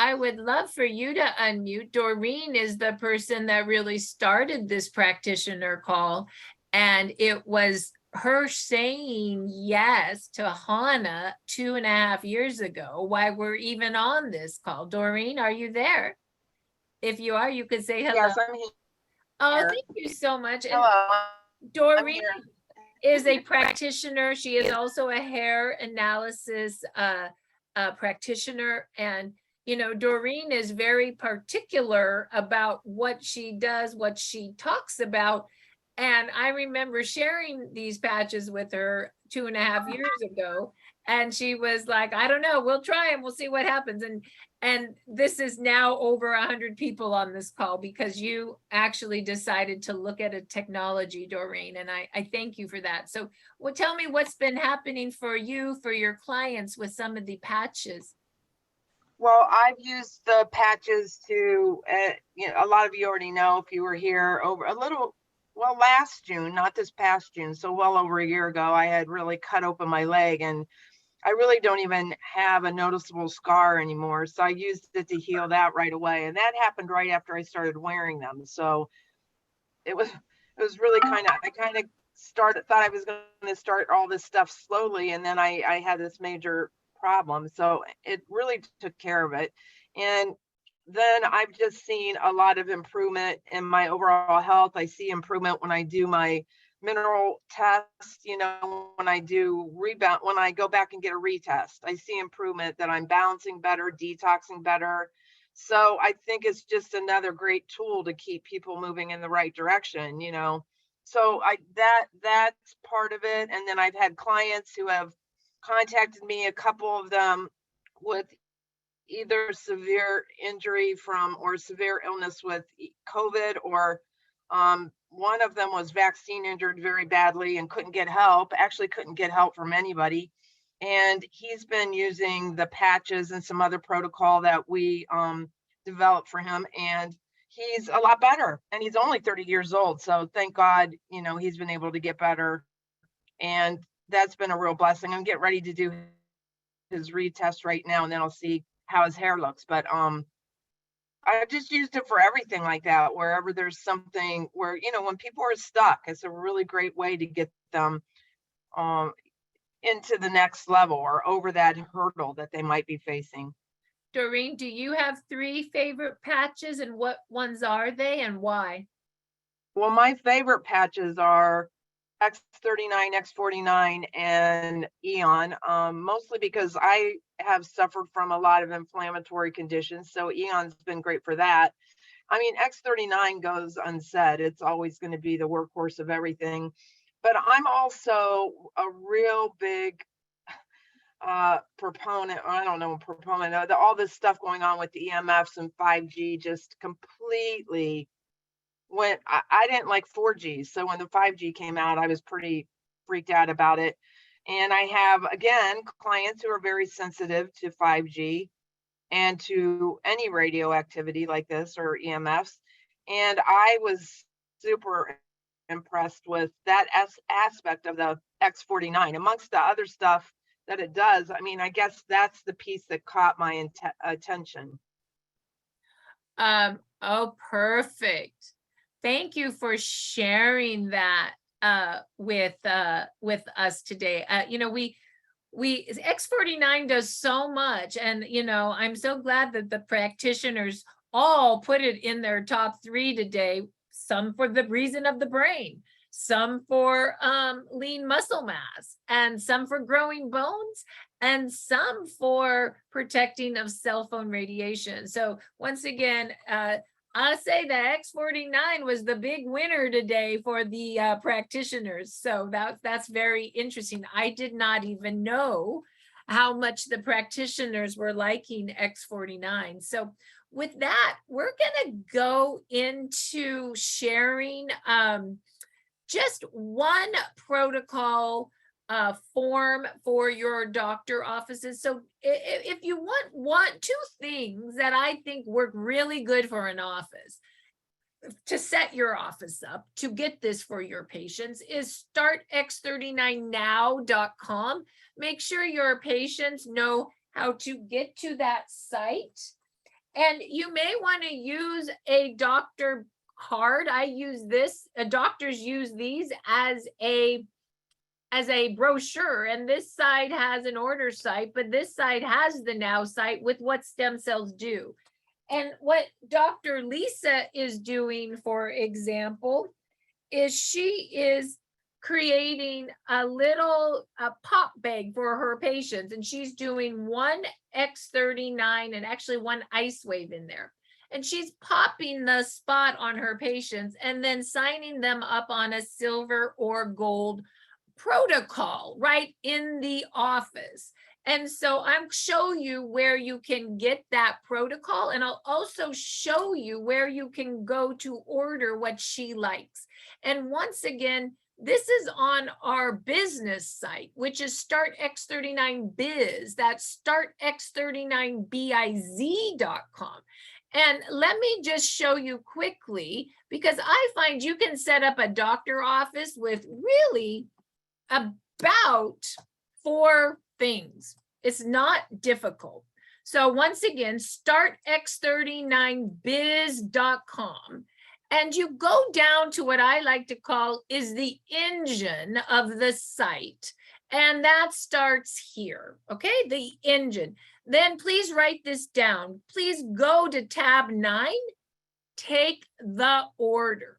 I would love for you to unmute. Doreen is the person that really started this practitioner call. And it was her saying yes to Hannah 2.5 years ago, why we're even on this call. Doreen, are you there? If you are, you could say hello. Yes, I'm here. Oh, thank you so much. And Hello. Doreen is a practitioner. She is also a hair analysis practitioner. And, you know, Doreen is very particular about what she does, what she talks about. And I remember sharing these patches with her 2.5 years ago. And she was like, I don't know, we'll try and we'll see what happens. And this is now over 100 people on this call because you actually decided to look at a technology, Doreen. And I thank you for that. So well, tell me what's been happening for you, for your clients with some of the patches. Well, I've used the patches to, a lot of you already know if you were here last June, not this past June. So well over a year ago, I had really cut open my leg and I really don't even have a noticeable scar anymore. So I used it to heal that right away. And that happened right after I started wearing them. So it was really I thought I was going to start all this stuff slowly. And then I had this major problem. So it really took care of it. And then I've just seen a lot of improvement in my overall health. I see improvement when I do my mineral test, when I do rebound, when I go back and get a retest, I see improvement that I'm balancing better, detoxing better. So I think it's just another great tool to keep people moving in the right direction, So that's part of it. And then I've had clients who have contacted me, a couple of them with either severe injury or severe illness with COVID, or one of them was vaccine injured very badly and couldn't get help from anybody. And he's been using the patches and some other protocol that we developed for him. And he's a lot better. And he's only 30 years old. So thank God, he's been able to get better. And that's been a real blessing. I'm getting ready to do his retest right now, and then I'll see how his hair looks. But I've just used it for everything like that, wherever there's something where, when people are stuck, it's a really great way to get them into the next level or over that hurdle that they might be facing. Doreen, do you have 3 favorite patches, and what ones are they and why? Well, my favorite patches are X39, X49, and Aeon, mostly because I have suffered from a lot of inflammatory conditions. So Aeon's been great for that. I mean, X39 goes unsaid. It's always going to be the workhorse of everything. But I'm also a real big proponent of all this stuff going on with the EMFs and 5G just completely went. I didn't like 4G. So when the 5G came out, I was pretty freaked out about it. And I have, again, clients who are very sensitive to 5G and to any radioactivity like this or EMFs. And I was super impressed with that aspect of the X49, amongst the other stuff that it does. I mean, I guess that's the piece that caught my attention. Oh, perfect. Thank you for sharing that with us today. We X49 does so much, and I'm so glad that the practitioners all put it in their top 3 today. Some for the reason of the brain, some for lean muscle mass, and some for growing bones, and some for protecting of cell phone radiation. So once again, I'll say that X49 was the big winner today for the practitioners. So that's very interesting. I did not even know how much the practitioners were liking X49. So with that, we're going to go into sharing just one protocol form for your doctor offices. So if you want two things that I think work really good for an office to set your office up to get this for your patients is startx39now.com. Make sure your patients know how to get to that site. And you may want to use a doctor card. I use this, doctors use these as a brochure, and this side has an order site, but this side has the now site with what stem cells do. And what Dr. Lisa is doing, for example, is she is creating a little pop bag for her patients, and she's doing one X39 and actually one ice wave in there. And she's popping the spot on her patients and then signing them up on a silver or gold protocol right in the office. And so I'm show you where you can get that protocol, and I'll also show you where you can go to order what she likes. And once again, this is on our business site, which is startx39biz. That's startx39biz.com. And let me just show you quickly, because I find you can set up a doctor office with really about 4 things. It's not difficult. So once again, startx39biz.com. And you go down to what I like to call is the engine of the site. And that starts here, okay? The engine. Then please write this down. Please go to tab 9, take the order.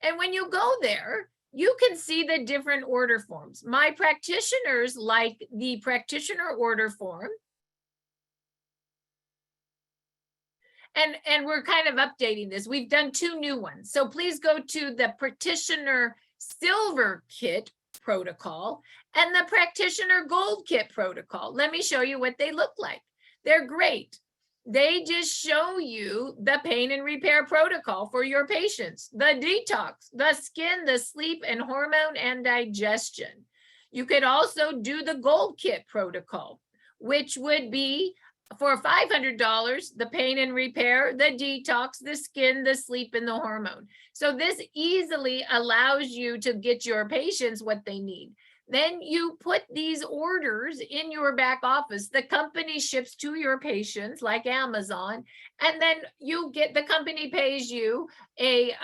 And when you go there, you can see the different order forms. My practitioners like the practitioner order form. And we're kind of updating this. We've done 2 new ones. So please go to the practitioner silver kit protocol and the practitioner gold kit protocol. Let me show you what they look like. They're great. They just show you the pain and repair protocol for your patients, the detox, the skin, the sleep, and hormone and digestion. You could also do the gold kit protocol, which would be for $500, the pain and repair, the detox, the skin, the sleep, and the hormone. So this easily allows you to get your patients what they need. Then you put these orders in your back office. The company ships to your patients like Amazon, and then you get, the company pays you a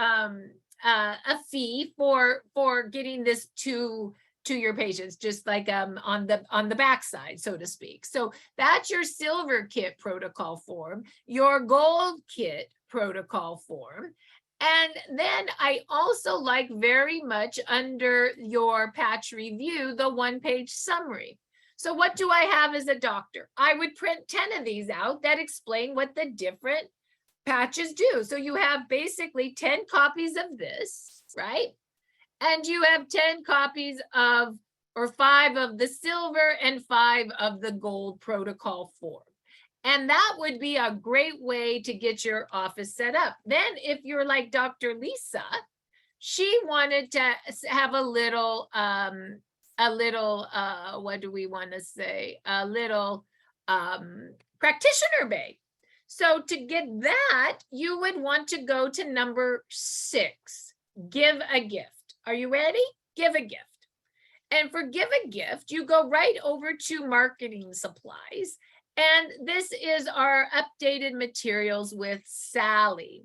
fee for getting this to your patients, just like on the backside, so to speak. So that's your silver kit protocol form, your gold kit protocol form. And then I also like very much under your patch review, the 1-page summary. So what do I have as a doctor? I would print 10 of these out that explain what the different patches do. So you have basically 10 copies of this, right? And you have 10 copies of, or 5 of the silver and 5 of the gold protocol form. And that would be a great way to get your office set up. Then if you're like Dr. Lisa, she wanted to have a little, what do we want to say? A little practitioner bag. So to get that, you would want to go to number 6, give a gift. Are you ready? Give a gift. And for give a gift, you go right over to marketing supplies. And this is our updated materials with Sally.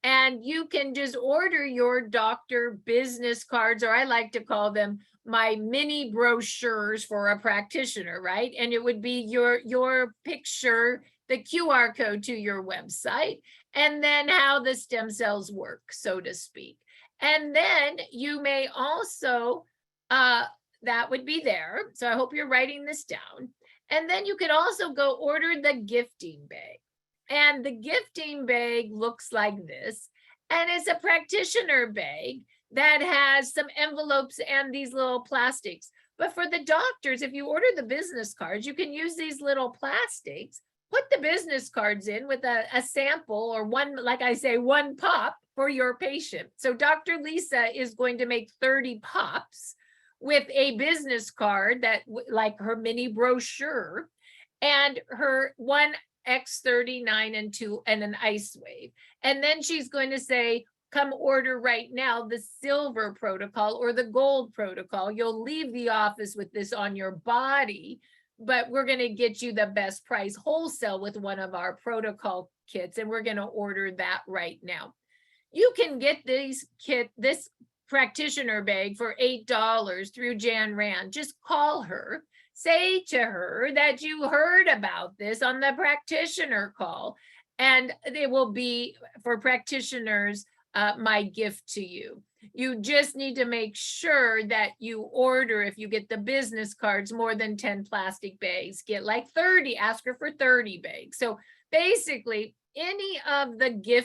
And you can just order your doctor business cards, or I like to call them my mini brochures for a practitioner, right? And it would be your picture, the QR code to your website, and then how the stem cells work, so to speak. And then you may also, that would be there. So I hope you're writing this down. And then you could also go order the gifting bag. And the gifting bag looks like this. And it's a practitioner bag that has some envelopes and these little plastics. But for the doctors, if you order the business cards, you can use these little plastics, put the business cards in with a sample or one, like I say, one pop for your patient. So Dr. Lisa is going to make 30 pops with a business card that like her mini brochure and her one X39 and two and an ice wave. And then she's going to say, come order right now the silver protocol or the gold protocol. You'll leave the office with this on your body, but we're going to get you the best price wholesale with one of our protocol kits. And we're going to order that right now. You can get this practitioner bag for $8 through Jan Rand. Just call her. Say to her that you heard about this on the practitioner call, and it will be for practitioners, my gift to you. You just need to make sure that you order, if you get the business cards, more than 10 plastic bags. Get like 30, ask her for 30 bags. So basically, I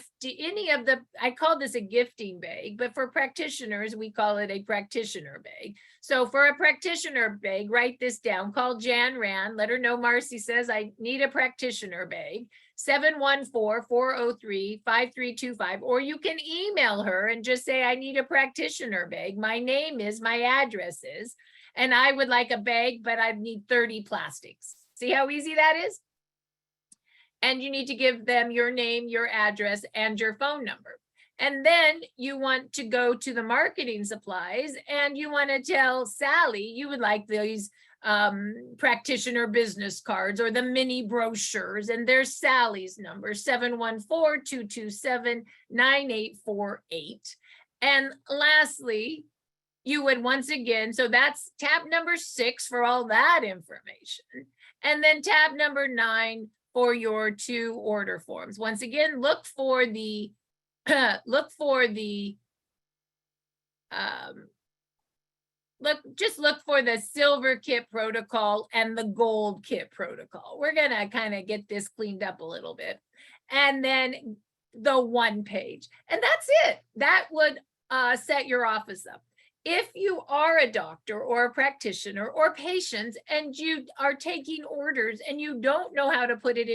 call this a gifting bag, but for practitioners, we call it a practitioner bag. So for a practitioner bag, write this down, call Jan Rand, let her know Marci says I need a practitioner bag, 714-403-5325, or you can email her and just say, I need a practitioner bag. My name is, my address is, and I would like a bag, but I need 30 plastics. See how easy that is? And you need to give them your name, your address, and your phone number. And then you want to go to the marketing supplies and you want to tell Sally you would like these practitioner business cards or the mini brochures, and there's Sally's number, 714-227-9848. And lastly, you would once again, so that's tab number 6 for all that information. And then tab number 9 for your 2 order forms. Once again, look for the look for the silver kit protocol and the gold kit protocol. We're gonna kind of get this cleaned up a little bit. And then the 1 page. And that's it. That would set your office up. If you are a doctor or a practitioner or patients and you are taking orders and you don't know how to put it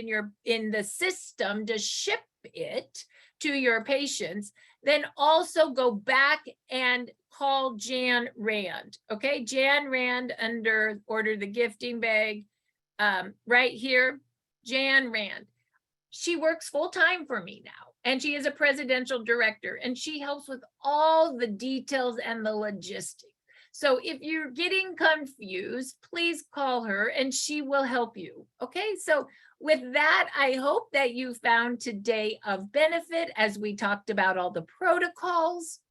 in the system to ship it to your patients, then also go back and call Jan Rand. Okay, Jan Rand under order the gifting bag, right here, Jan Rand. She works full-time for me now, and she is a presidential director, and she helps with all the details and the logistics. So if you're getting confused, please call her and she will help you. Okay, so with that, I hope that you found today of benefit as we talked about all the protocols.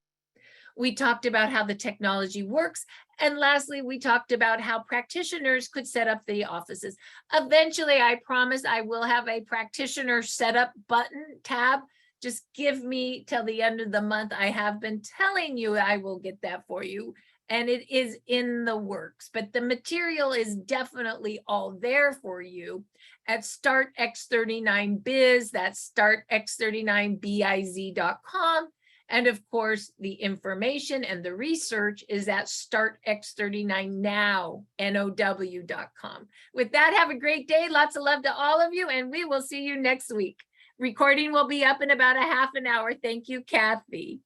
We talked about how the technology works. And lastly, we talked about how practitioners could set up the offices. Eventually, I promise I will have a practitioner setup button tab. Just give me till the end of the month. I have been telling you I will get that for you, and it is in the works. But the material is definitely all there for you at Start X39 Biz. That's startx39biz.com. And of course, the information and the research is at startx39now.com. With that, have a great day. Lots of love to all of you, and we will see you next week. Recording will be up in about a half an hour. Thank you, Kathy.